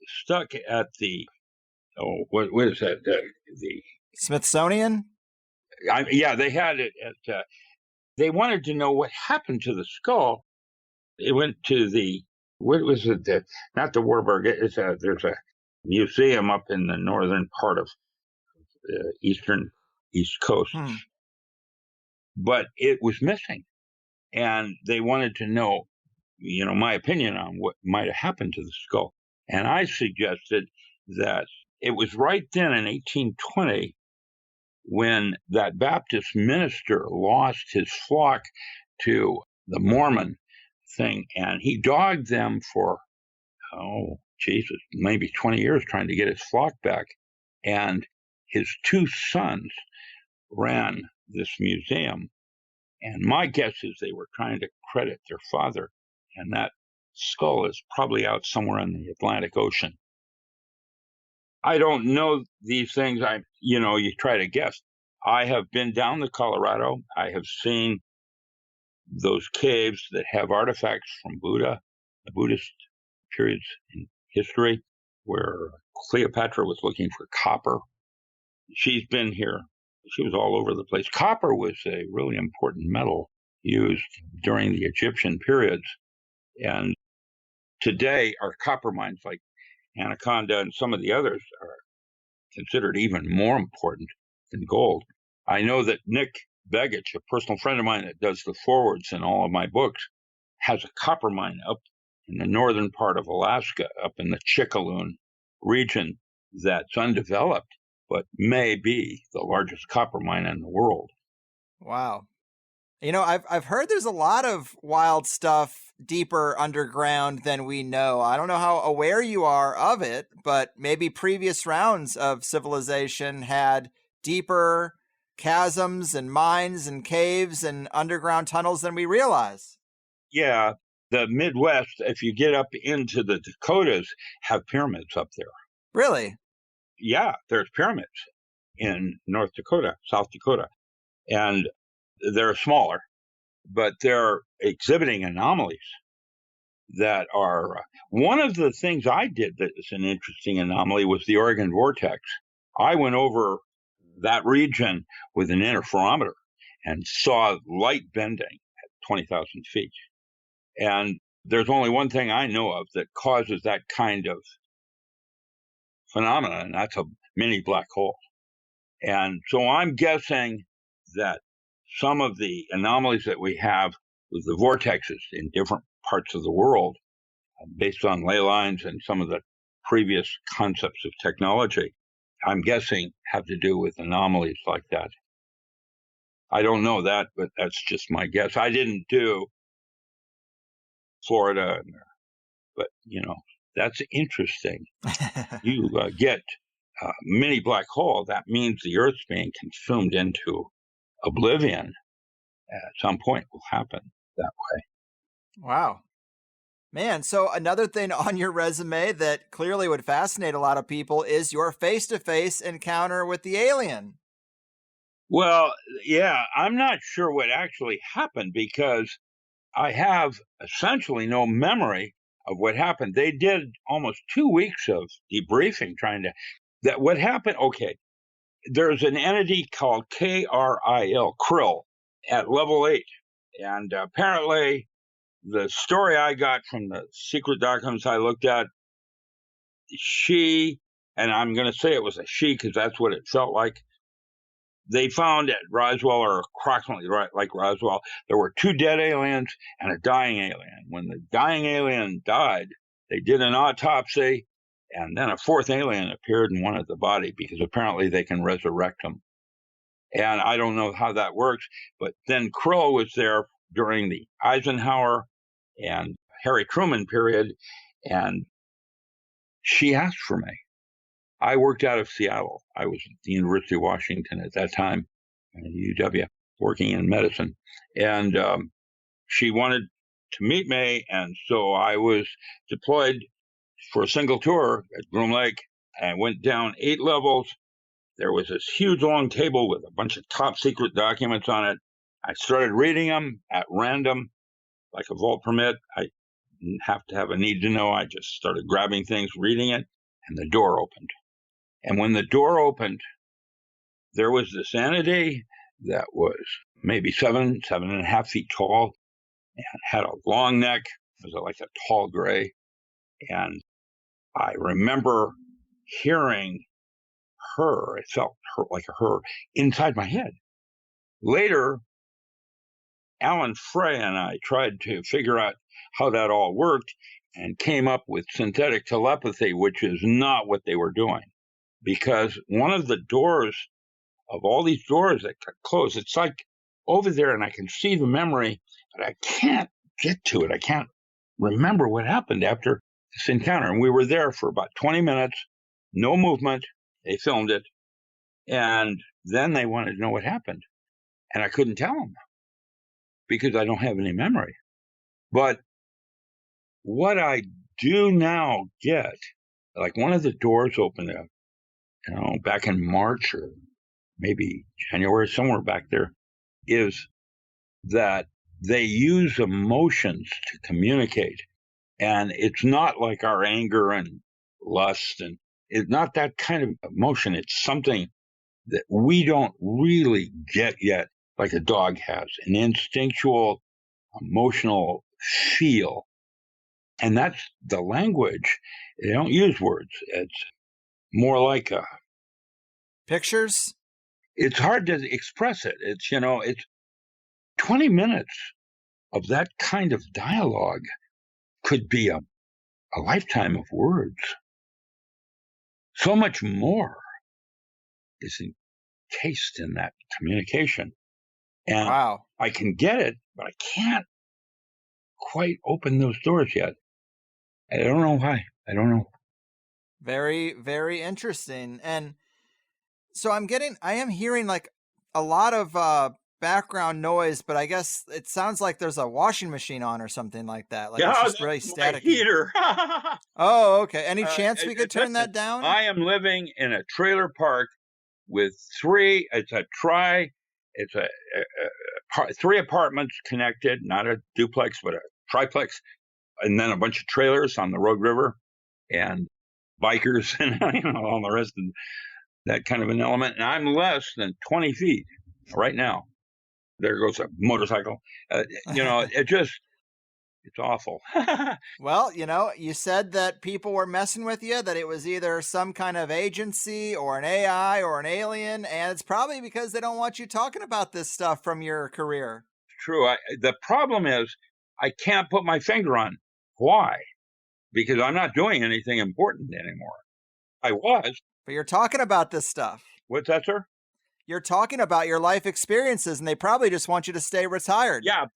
stuck at the, what is that? The Smithsonian? Yeah, they had it at, they wanted to know what happened to the skull. It went to the, what was it? Not the Warburg. There's a museum up in the northern part of the East Coast. But it was missing. And they wanted to know, my opinion on what might have happened to the skull. And I suggested that it was right then in 1820 when that Baptist minister lost his flock to the Mormon thing, and he dogged them for, maybe 20 years trying to get his flock back. And his two sons ran this museum. And my guess is they were trying to credit their father. And that skull is probably out somewhere in the Atlantic Ocean. I don't know these things. You try to guess. I have been down to Colorado. I have seen those caves that have artifacts from Buddha, the Buddhist periods in history, where Cleopatra was looking for copper. She's been here. She was all over the place. Copper was a really important metal used during the Egyptian periods. And today, our copper mines like Anaconda and some of the others are considered even more important than gold. I know that Nick Begich, a personal friend of mine that does the forwards in all of my books, has a copper mine up in the northern part of Alaska, up in the Chickaloon region that's undeveloped, but may be the largest copper mine in the world. Wow. I've heard there's a lot of wild stuff deeper underground than we know. I don't know how aware you are of it, but maybe previous rounds of civilization had deeper chasms and mines and caves and underground tunnels than we realize. Yeah, the Midwest, if you get up into the Dakotas, have pyramids up there. Really? Yeah, there's pyramids in North Dakota, South Dakota. And they're smaller, but they're exhibiting anomalies that are, one of the things I did that is an interesting anomaly was the Oregon vortex. I went over that region with an interferometer and saw light bending at 20,000 feet. And there's only one thing I know of that causes that kind of phenomenon, and that's a mini black hole. And so I'm guessing that some of the anomalies that we have with the vortexes in different parts of the world, based on ley lines and some of the previous concepts of technology, I'm guessing have to do with anomalies like that. I don't know that, but that's just my guess. I didn't do Florida, but, that's interesting. You get a mini black hole, that means the Earth's being consumed into oblivion at some point will happen that way. Wow. Man, so another thing on your resume that clearly would fascinate a lot of people is your face-to-face encounter with the alien. Well, yeah, I'm not sure what actually happened because I have essentially no memory of what happened. They did almost 2 weeks of debriefing what happened. Okay. There's an entity called Krill at level 8. And apparently the story I got from the secret documents I looked at, and I'm going to say it was a she because that's what it felt like. They found at Roswell, or approximately like Roswell, there were 2 dead aliens and a dying alien. When the dying alien died, they did an autopsy, and then a 4th alien appeared and wanted the body because apparently they can resurrect them. And I don't know how that works, but then Krill was there during the Eisenhower and Harry Truman period, and she asked for me. I worked out of Seattle. I was at the University of Washington at that time, at UW, working in medicine. And she wanted to meet me, and so I was deployed for a single tour at Groom Lake, I went down 8 levels. There was this huge long table with a bunch of top secret documents on it. I started reading them at random, like a vault permit. I didn't have to have a need to know. I just started grabbing things, reading it, and the door opened. And when the door opened, there was this entity that was maybe 7.5 feet tall, and had a long neck. It was like a tall gray. And I remember hearing her. It felt like a her inside my head. Later, Alan Frey and I tried to figure out how that all worked and came up with synthetic telepathy, which is not what they were doing. Because one of the doors of all these doors that got closed, it's like over there and I can see the memory, but I can't get to it. I can't remember what happened after this encounter. And we were there for about 20 minutes, no movement. They filmed it. And then they wanted to know what happened. And I couldn't tell them because I don't have any memory. But what I do now get, like one of the doors opened up, back in March or maybe January, somewhere back there, is that they use emotions to communicate. And it's not like our anger and lust, and it's not that kind of emotion. It's something that we don't really get yet, like a dog has, an instinctual, emotional feel. And that's the language. They don't use words. It's more like pictures. It's hard to express it. It's 20 minutes of that kind of dialogue could be a lifetime of words. So much more is encased in that communication. And wow. I can get it, but I can't quite open those doors yet. I don't know why. I don't know. Very, very interesting. And so I am hearing like a lot of background noise, but I guess it sounds like there's a washing machine on or something like that. Like it's just really static. Heater. Oh, okay. Any chance we could turn that down? I am living in a trailer park with three apartments connected, not a duplex, but a triplex, and then a bunch of trailers on the Rogue River and bikers and all the rest of that kind of an element. And I'm less than 20 feet right now. There goes a motorcycle. It's awful. Well, you said that people were messing with you, that it was either some kind of agency or an AI or an alien, and it's probably because they don't want you talking about this stuff from your career. True. The problem is I can't put my finger on why, because I'm not doing anything important anymore. I was. But you're talking about this stuff. What's that, sir? You're talking about your life experiences, and they probably just want you to stay retired. Yeah.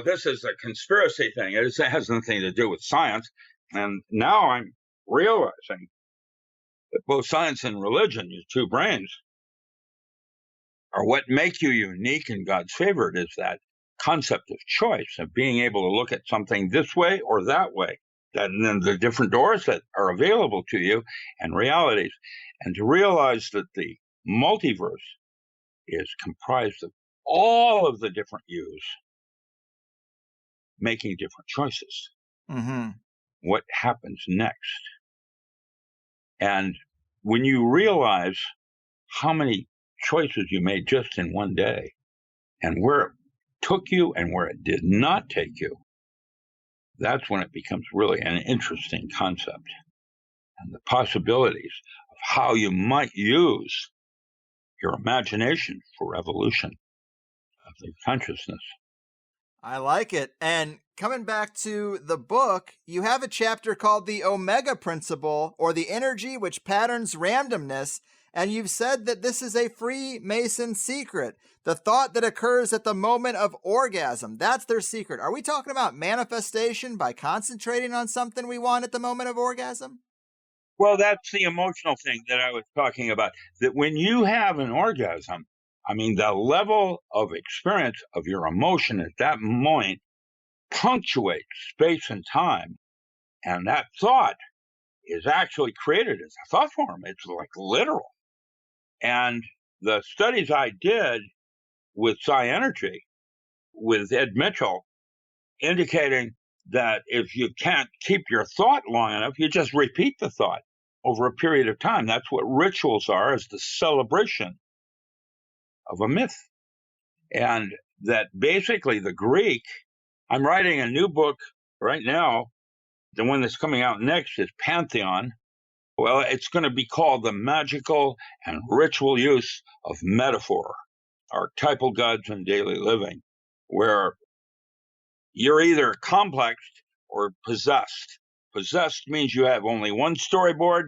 This is a conspiracy thing. It has nothing to do with science. And now I'm realizing that both science and religion, your two brains, are what make you unique and God's favorite, is that concept of choice, of being able to look at something this way or that way. And then the different doors that are available to you and realities. And to realize that the multiverse is comprised of all of the different yous making different choices. Mm-hmm. What happens next? And when you realize how many choices you made just in one day and where it took you and where it did not take you, that's when it becomes really an interesting concept. And the possibilities of how you might use your imagination for evolution of the consciousness. I like it. And coming back to the book, you have a chapter called The Omega Principle, or the energy which patterns randomness. And you've said that this is a Freemason secret. The thought that occurs at the moment of orgasm. That's their secret. Are we talking about manifestation by concentrating on something we want at the moment of orgasm? Well, that's the emotional thing that I was talking about. That when you have an orgasm, the level of experience of your emotion at that moment punctuates space and time. And that thought is actually created as a thought form. It's like literal. And the studies I did with psi energy with Ed Mitchell indicating that if you can't keep your thought long enough, you just repeat the thought over a period of time. That's what rituals are, is the celebration of a myth. And that basically the Greek, I'm writing a new book right now. The one that's coming out next is Pantheon. Well, it's going to be called The Magical and Ritual Use of Metaphor, Archetypal Gods in Daily Living, where you're either complexed or possessed. Possessed means you have only one storyboard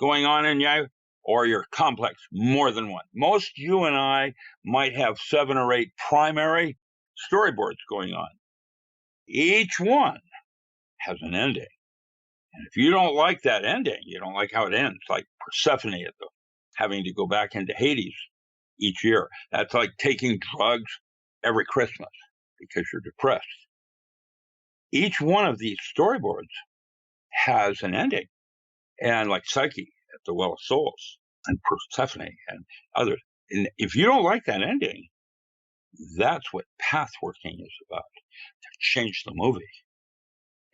going on in you, or you're complex, more than one. Most you and I might have 7 or 8 primary storyboards going on. Each one has an ending. And if you don't like that ending, you don't like how it ends, like Persephone having to go back into Hades each year. That's like taking drugs every Christmas because you're depressed. Each one of these storyboards has an ending. And like Psyche at the Well of Souls and Persephone and others. And if you don't like that ending, that's what pathworking is about, to change the movie.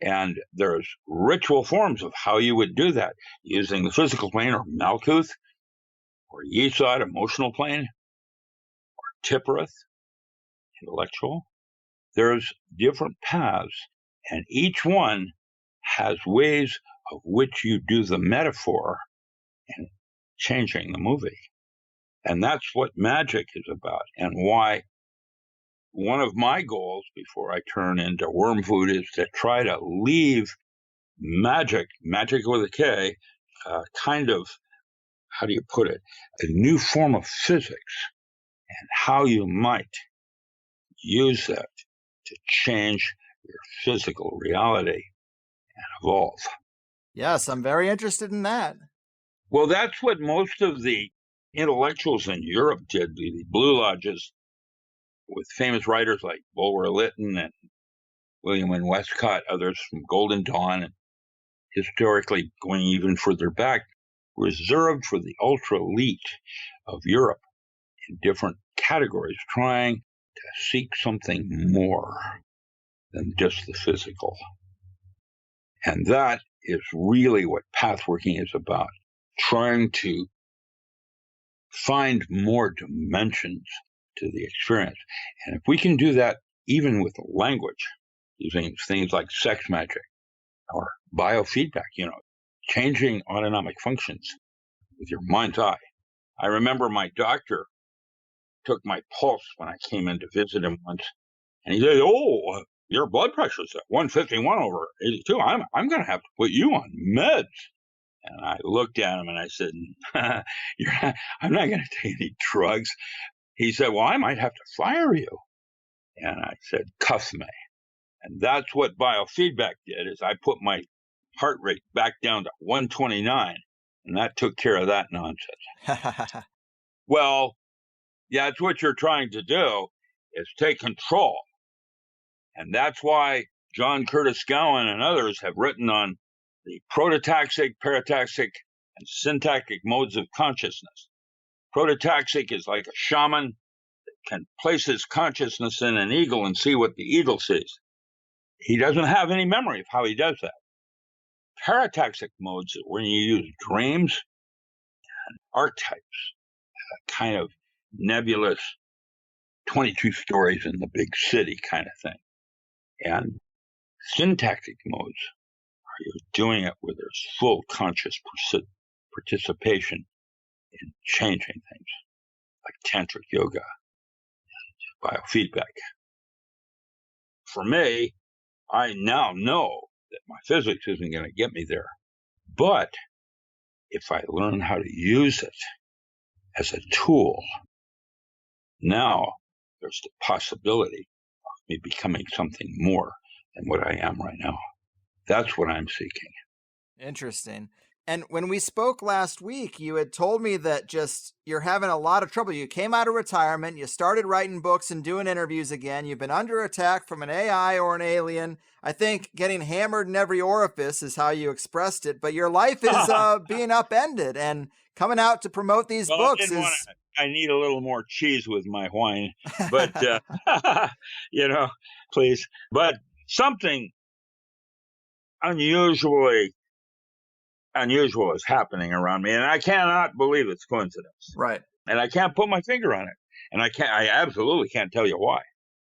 And there's ritual forms of how you would do that, using the physical plane or Malkuth or Yesod, emotional plane, or Tippereth, intellectual. There's different paths, and each one has ways of which you do the metaphor and changing the movie. And that's what magic is about, and why one of my goals before I turn into worm food is to try to leave magic with a K, kind of, how do you put it, a new form of physics, and how you might use that to change your physical reality and evolve. Yes, I'm very interested in that. Well, that's what most of the intellectuals in Europe did, the Blue Lodges, with famous writers like Bulwer Lytton and William and Westcott, others from Golden Dawn, and historically going even further back, reserved for the ultra elite of Europe in different categories, trying to seek something more than just the physical. And that is really what pathworking is about, trying to find more dimensions to the experience. And if we can do that even with language, using things like sex magic or biofeedback, changing autonomic functions with your mind's eye. I remember my doctor took my pulse when I came in to visit him once, and he said, "Oh, your blood pressure's at 151 over 82. I'm going to have to put you on meds." And I looked at him and I said, "I'm not going to take any drugs." He said, "Well, I might have to fire you." And I said, "Cuff me." And that's what biofeedback did, is I put my heart rate back down to 129, and that took care of that nonsense. Well, yeah, it's what you're trying to do, is take control. And that's why John Curtis Gowan and others have written on the prototaxic, parataxic, and syntactic modes of consciousness. Prototaxic is like a shaman that can place his consciousness in an eagle and see what the eagle sees. He doesn't have any memory of how he does that. Parataxic modes, when you use dreams and archetypes, kind of nebulous 22 stories in the big city kind of thing. And syntactic modes, you're doing it where there's full conscious participation in changing things, like tantric yoga and biofeedback. For me, I now know that my physics isn't going to get me there. But if I learn how to use it as a tool, now there's the possibility of me becoming something more than what I am right now. That's what I'm seeking. Interesting. And when we spoke last week, you had told me that just you're having a lot of trouble. You came out of retirement, you started writing books and doing interviews again. You've been under attack from an AI or an alien. I think getting hammered in every orifice is how you expressed it, but your life is being upended, and coming out to promote these books is... I need a little more cheese with my wine, but, please. But something unusual is happening around me, and I cannot believe it's coincidence. Right. And I can't put my finger on it. And I absolutely can't tell you why.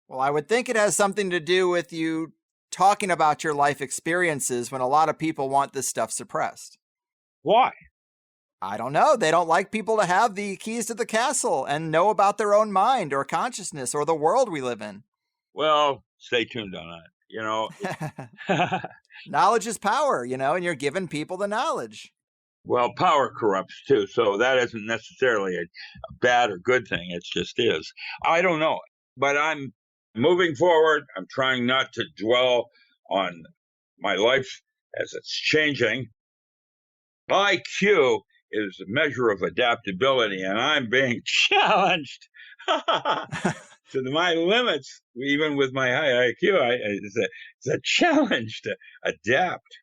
Well, I would think it has something to do with you talking about your life experiences when a lot of people want this stuff suppressed. Why? I don't know. They don't like people to have the keys to the castle and know about their own mind or consciousness or the world we live in. Well, stay tuned on that. Knowledge is power, and you're giving people the knowledge. Well, power corrupts too, so that isn't necessarily a bad or good thing. It just is. I don't know, but I'm moving forward. I'm trying not to dwell on my life as it's changing. IQ is a measure of adaptability, and I'm being challenged to my limits, even with my high IQ. It's a challenge to adapt.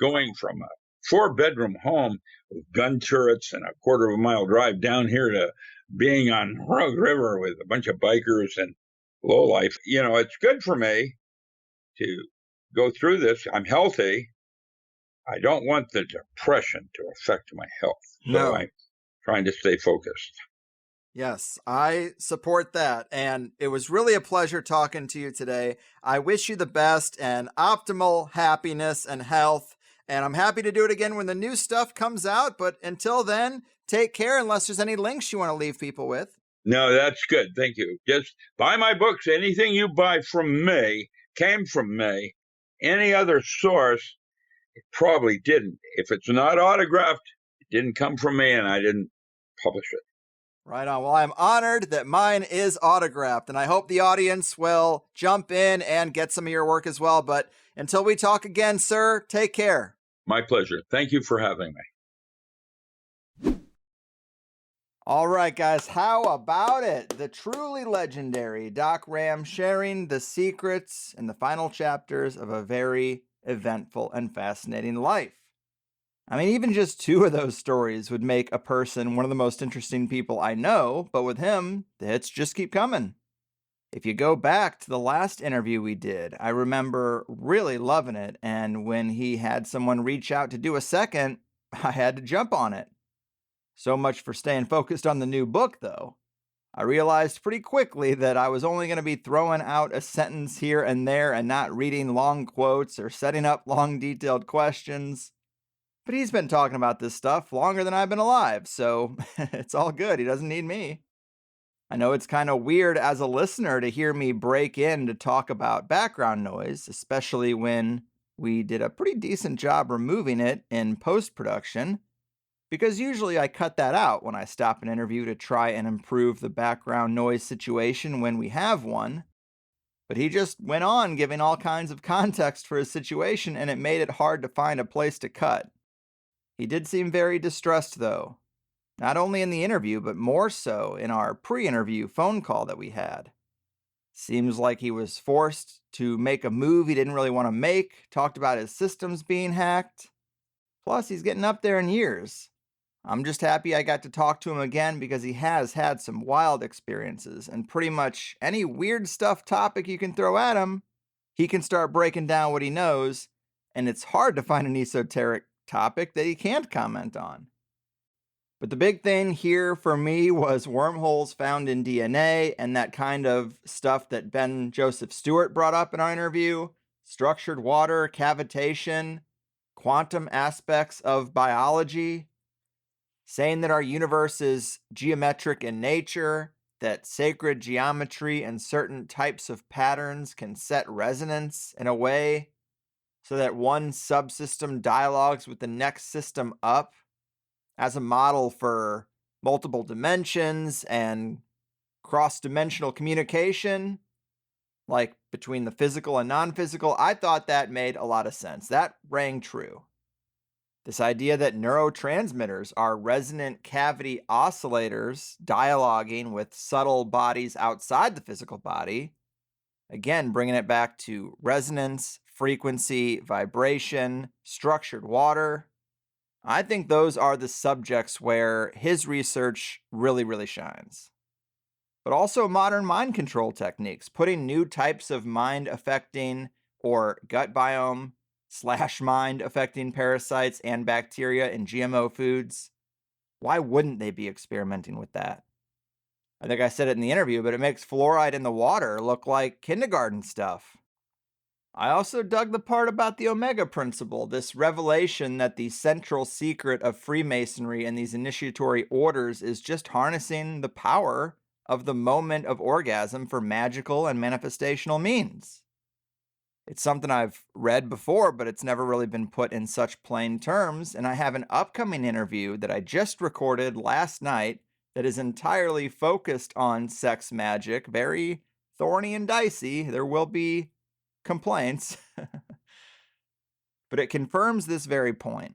Going from a 4-bedroom home with gun turrets and a quarter of a mile drive down here to being on Rogue River with a bunch of bikers and lowlife. It's good for me to go through this. I'm healthy. I don't want the depression to affect my health. So I'm trying to stay focused. Yes, I support that. And it was really a pleasure talking to you today. I wish you the best and optimal happiness and health. And I'm happy to do it again when the new stuff comes out. But until then, take care, unless there's any links you want to leave people with. No, that's good. Thank you. Just buy my books. Anything you buy from me came from me. Any other source, it probably didn't. If it's not autographed, it didn't come from me, and I didn't publish it. Right on. Well, I'm honored that mine is autographed, and I hope the audience will jump in and get some of your work as well. But until we talk again, sir, take care. My pleasure. Thank you for having me. All right, guys, how about it? The truly legendary Doc Ram sharing the secrets and the final chapters of a very eventful and fascinating life. I mean, even just 2 of those stories would make a person one of the most interesting people I know, but with him, the hits just keep coming. If you go back to the last interview we did, I remember really loving it, and when he had someone reach out to do a second, I had to jump on it. So much for staying focused on the new book, though. I realized pretty quickly that I was only going to be throwing out a sentence here and there and not reading long quotes or setting up long detailed questions. But he's been talking about this stuff longer than I've been alive, so it's all good. He doesn't need me. I know it's kind of weird as a listener to hear me break in to talk about background noise, especially when we did a pretty decent job removing it in post-production, because usually I cut that out when I stop an interview to try and improve the background noise situation when we have one. But he just went on giving all kinds of context for his situation, and it made it hard to find a place to cut. He did seem very distressed, though. Not only in the interview, but more so in our pre-interview phone call that we had. Seems like he was forced to make a move he didn't really want to make, talked about his systems being hacked. Plus, he's getting up there in years. I'm just happy I got to talk to him again because he has had some wild experiences, and pretty much any weird stuff topic you can throw at him, he can start breaking down what he knows, and it's hard to find an esoteric topic that he can't comment on. But the big thing here for me was wormholes found in DNA and that kind of stuff that Ben Joseph Stewart brought up in our interview, structured water, cavitation, quantum aspects of biology, saying that our universe is geometric in nature, that sacred geometry and certain types of patterns can set resonance in a way so that one subsystem dialogues with the next system up as a model for multiple dimensions and cross-dimensional communication, like between the physical and non-physical. I thought that made a lot of sense. That rang true. This idea that neurotransmitters are resonant cavity oscillators dialoguing with subtle bodies outside the physical body. Again, bringing it back to resonance, frequency, vibration, structured water. I think those are the subjects where his research really shines. But also modern mind control techniques, putting new types of mind affecting or gut biome / mind affecting parasites and bacteria in GMO foods. Why wouldn't they be experimenting with that? I think I said it in the interview, but it makes fluoride in the water look like kindergarten stuff. I also dug the part about the Omega Principle, this revelation that the central secret of Freemasonry and these initiatory orders is just harnessing the power of the moment of orgasm for magical and manifestational means. It's something I've read before, but it's never really been put in such plain terms, and I have an upcoming interview that I just recorded last night that is entirely focused on sex magic, very thorny and dicey. There will be complaints, but it confirms this very point.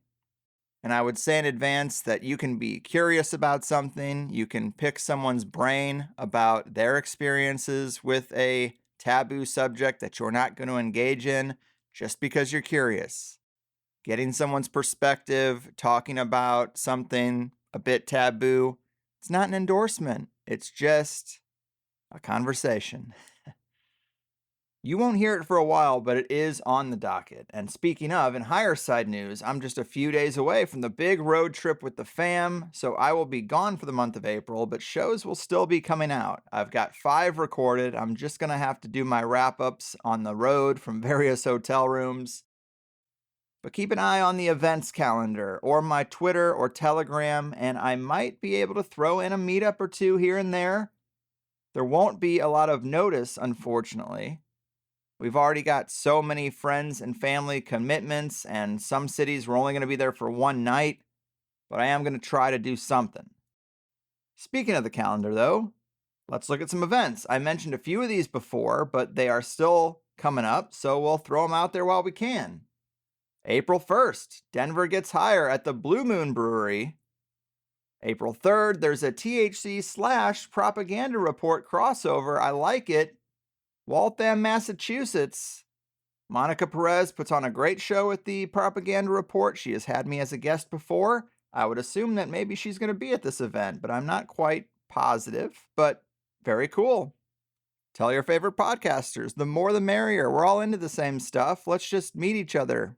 And I would say in advance that you can be curious about something, you can pick someone's brain about their experiences with a taboo subject that you're not going to engage in just because you're curious. Getting someone's perspective, talking about something a bit taboo, it's not an endorsement, it's just a conversation. You won't hear it for a while, but it is on the docket. And speaking of, in higher side news, I'm just a few days away from the big road trip with the fam, so I will be gone for the month of April, but shows will still be coming out. I've got 5 recorded. I'm just going to have to do my wrap-ups on the road from various hotel rooms. But keep an eye on the events calendar or my Twitter or Telegram, and I might be able to throw in a meetup or two here and there. There won't be a lot of notice, unfortunately. We've already got so many friends and family commitments, and some cities we're only going to be there for one night, but I am going to try to do something. Speaking of the calendar, though, let's look at some events. I mentioned a few of these before, but they are still coming up, so we'll throw them out there while we can. April 1st, Denver Gets Higher at the Blue Moon Brewery. April 3rd, there's a THC / propaganda report crossover. I like it. Waltham, Massachusetts. Monica Perez puts on a great show at the Propaganda Report. She has had me as a guest before. I would assume that maybe she's going to be at this event, but I'm not quite positive. But very cool. Tell your favorite podcasters. The more the merrier. We're all into the same stuff. Let's just meet each other.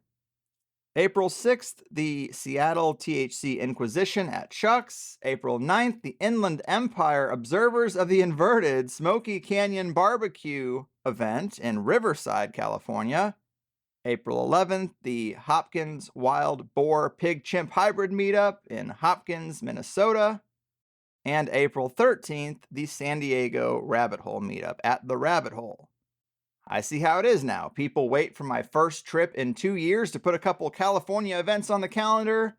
April 6th, the Seattle THC Inquisition at Chuck's. April 9th, the Inland Empire Observers of the Inverted Smoky Canyon Barbecue event in Riverside, California. April 11th, the Hopkins Wild Boar Pig Chimp Hybrid Meetup in Hopkins, Minnesota. And April 13th, the San Diego Rabbit Hole Meetup at the Rabbit Hole. I see how it is now. People wait for my first trip in 2 years to put a couple California events on the calendar.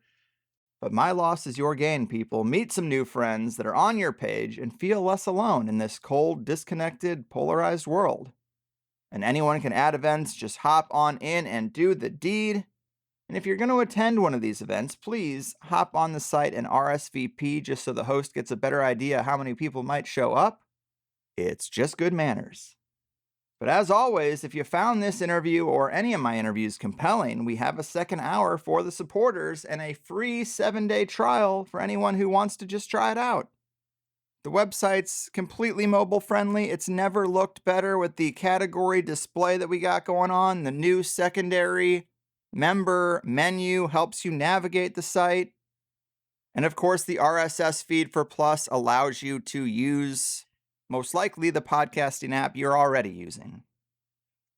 But my loss is your gain, people. Meet some new friends that are on your page and feel less alone in this cold, disconnected, polarized world. And anyone can add events. Just hop on in and do the deed. And if you're going to attend one of these events, please hop on the site and RSVP just so the host gets a better idea how many people might show up. It's just good manners. But as always, if you found this interview or any of my interviews compelling, we have a second hour for the supporters and a free 7-day trial for anyone who wants to just try it out. The website's completely mobile friendly. It's never looked better with the category display that we got going on. The new secondary member menu helps you navigate the site. And of course, the RSS feed for Plus allows you to use most likely the podcasting app you're already using.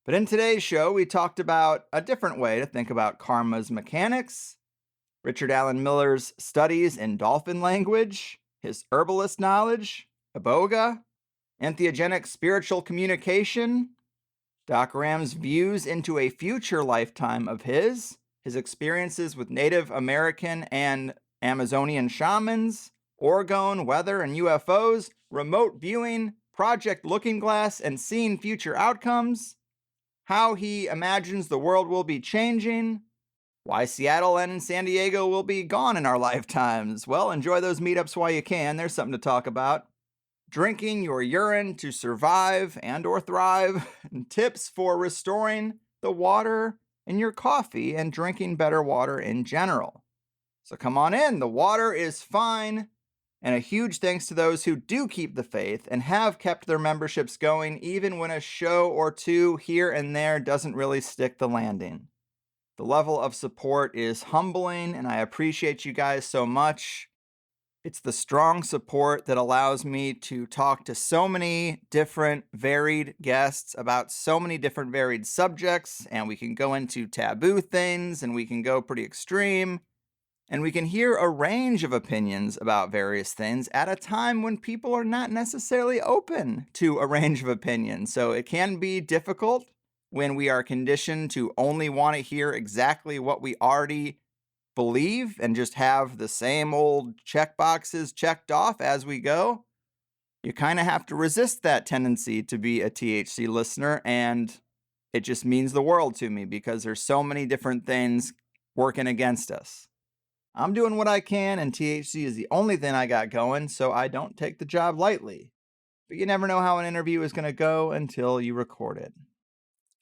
But in today's show, we talked about a different way to think about karma's mechanics, Richard Allen Miller's studies in dolphin language, his herbalist knowledge, iboga, entheogenic spiritual communication, Doc Ram's views into a future lifetime of his experiences with Native American and Amazonian shamans, orgone, weather, and UFOs, remote viewing, Project Looking Glass, and seeing future outcomes, how he imagines the world will be changing, Why Seattle and San Diego will be gone in our lifetimes. Well, enjoy those meetups while you can. There's something to talk about. Drinking your urine to survive and or thrive. Tips for restoring the water in your coffee and drinking better water in general. So come on in. The water is fine. And a huge thanks to those who do keep the faith and have kept their memberships going even when a show or two here and there doesn't really stick the landing. The level of support is humbling, and I appreciate you guys so much. It's the strong support that allows me to talk to so many different varied guests about so many different varied subjects, and we can go into taboo things, and we can go pretty extreme, and we can hear a range of opinions about various things at a time when people are not necessarily open to a range of opinions. So it can be difficult when we are conditioned to only want to hear exactly what we already believe and just have the same old check boxes checked off as we go. You kind of have to resist that tendency to be a THC listener, and it just means the world to me because there's so many different things working against us. I'm doing what I can, and THC is the only thing I got going, so I don't take the job lightly. But you never know how an interview is going to go until you record it.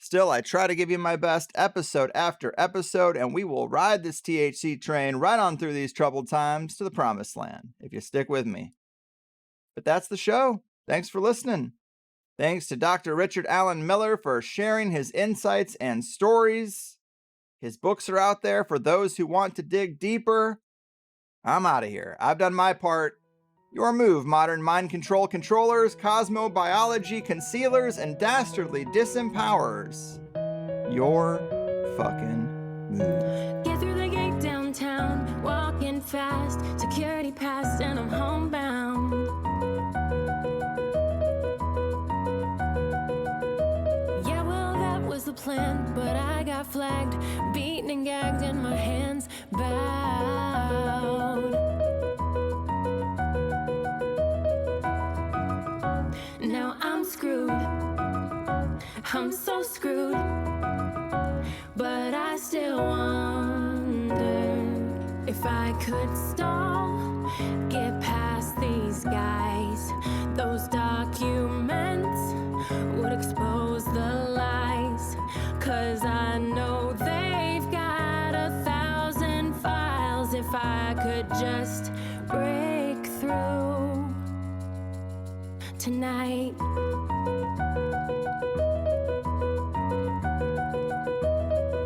Still, I try to give you my best episode after episode, and we will ride this THC train right on through these troubled times to the promised land, if you stick with me. But that's the show. Thanks for listening. Thanks to Dr. Richard Allen Miller for sharing his insights and stories. His books are out there for those who want to dig deeper. I'm out of here. I've done my part. Your move, modern mind control controllers, cosmobiology concealers, and dastardly disempowerers. Your fucking move. Get through the gate downtown, walking fast, security passed and I'm homebound. Yeah, well, that was the plan, but I got flagged, beaten and gagged, and my hands bowed. Now I'm screwed, I'm so screwed, but I still wonder if I could stall, get past these guys. Those documents would expose the lies, 'cause I know they've got 1,000 files. If I could just break through tonight.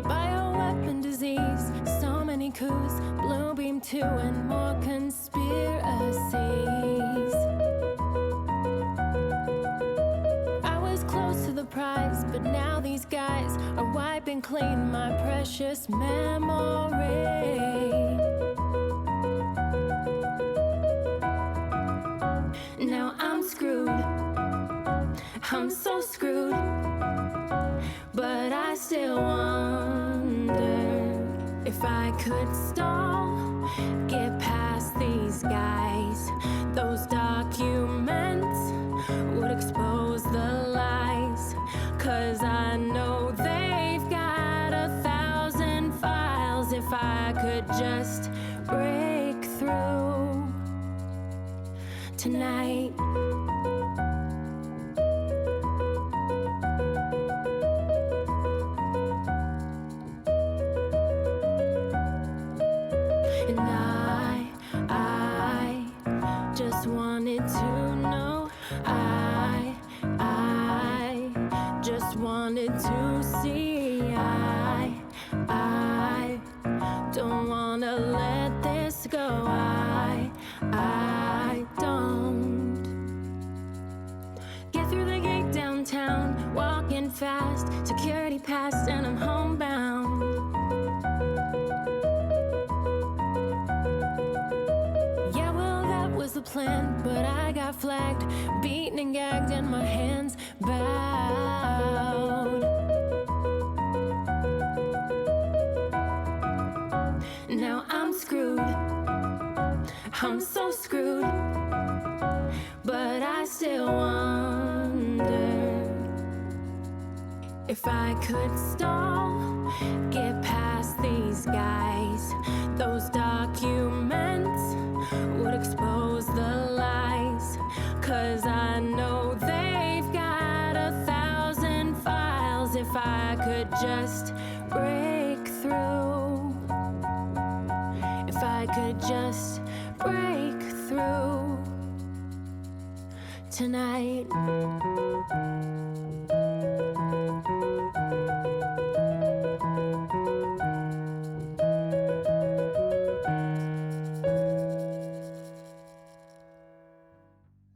Bioweapon disease, so many coups, blue beam 2 and more conspiracies. I was close to the prize, but now these guys are wiping clean my precious memory. Now I'm screwed, I'm so screwed, but I still wonder if I could stall, get past these guys. Those documents would expose the lies, 'cause I know they've got 1,000 files. If I could just break through tonight. And I just wanted to know. I just wanted to see. I don't wanna let this go. I don't. Get through the gate downtown, walking fast, security passed and I'm homebound. Yeah, well, that was the plan, but I got flagged, beaten and gagged, and my hands bowed. Now I'm screwed, I'm so screwed, but I still wonder If I could stall, get past these guys, those documents would expose the lies. 'Cause I know they've got 1,000 files. If I could just break through, if I could just break through tonight.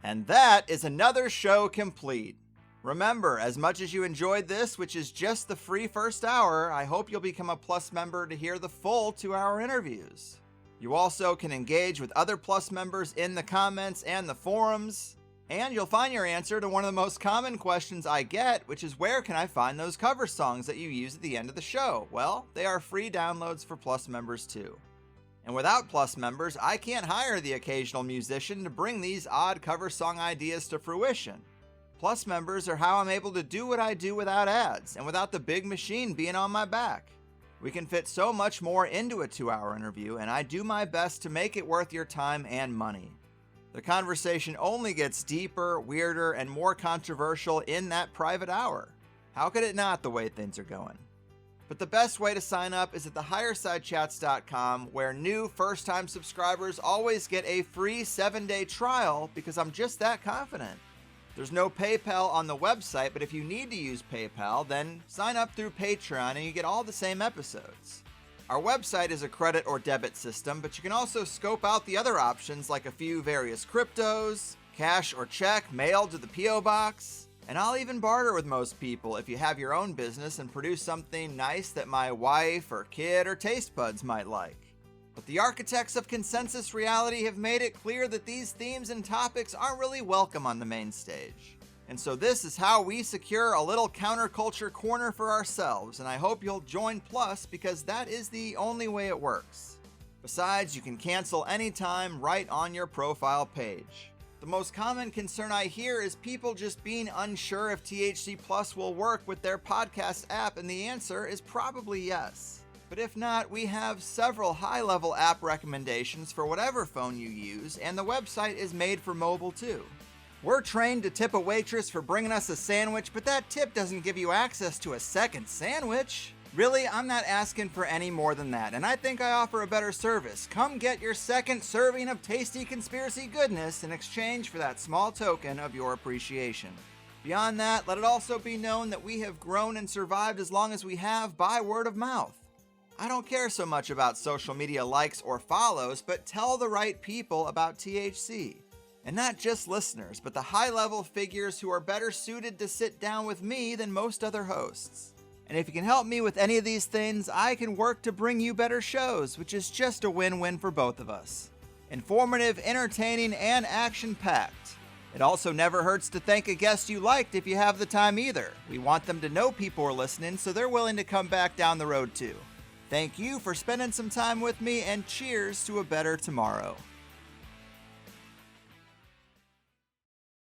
And that is another show complete. Remember, as much as you enjoyed this, which is just the free first hour, I hope you'll become a Plus member to hear the full 2-hour interviews. You also can engage with other Plus members in the comments and the forums, and you'll find your answer to one of the most common questions I get, which is where can I find those cover songs that you use at the end of the show? Well, they are free downloads for Plus members too. And without Plus members, I can't hire the occasional musician to bring these odd cover song ideas to fruition. Plus members are how I'm able to do what I do without ads and without the big machine being on my back. We can fit so much more into a 2-hour interview, and I do my best to make it worth your time and money. The conversation only gets deeper, weirder, and more controversial in that private hour. How could it not, the way things are going? But the best way to sign up is at thehighersidechats.com, where new first-time subscribers always get a free 7-day trial because I'm just that confident. There's no PayPal on the website, but if you need to use PayPal, then sign up through Patreon and you get all the same episodes. Our website is a credit or debit system, but you can also scope out the other options like a few various cryptos, cash or check mailed to the P.O. Box, and I'll even barter with most people if you have your own business and produce something nice that my wife or kid or taste buds might like. But the architects of consensus reality have made it clear that these themes and topics aren't really welcome on the main stage. And so this is how we secure a little counterculture corner for ourselves, and I hope you'll join Plus because that is the only way it works. Besides, you can cancel anytime right on your profile page. The most common concern I hear is people just being unsure if THC Plus will work with their podcast app, and the answer is probably yes. But if not, we have several high-level app recommendations for whatever phone you use, and the website is made for mobile too. We're trained to tip a waitress for bringing us a sandwich, but that tip doesn't give you access to a second sandwich. Really, I'm not asking for any more than that, and I think I offer a better service. Come get your second serving of tasty conspiracy goodness in exchange for that small token of your appreciation. Beyond that, let it also be known that we have grown and survived as long as we have by word of mouth. I don't care so much about social media likes or follows, but tell the right people about THC. And not just listeners, but the high-level figures who are better suited to sit down with me than most other hosts. And if you can help me with any of these things, I can work to bring you better shows, which is just a win-win for both of us. Informative, entertaining, and action-packed. It also never hurts to thank a guest you liked if you have the time either. We want them to know people are listening, so they're willing to come back down the road too. Thank you for spending some time with me, and cheers to a better tomorrow.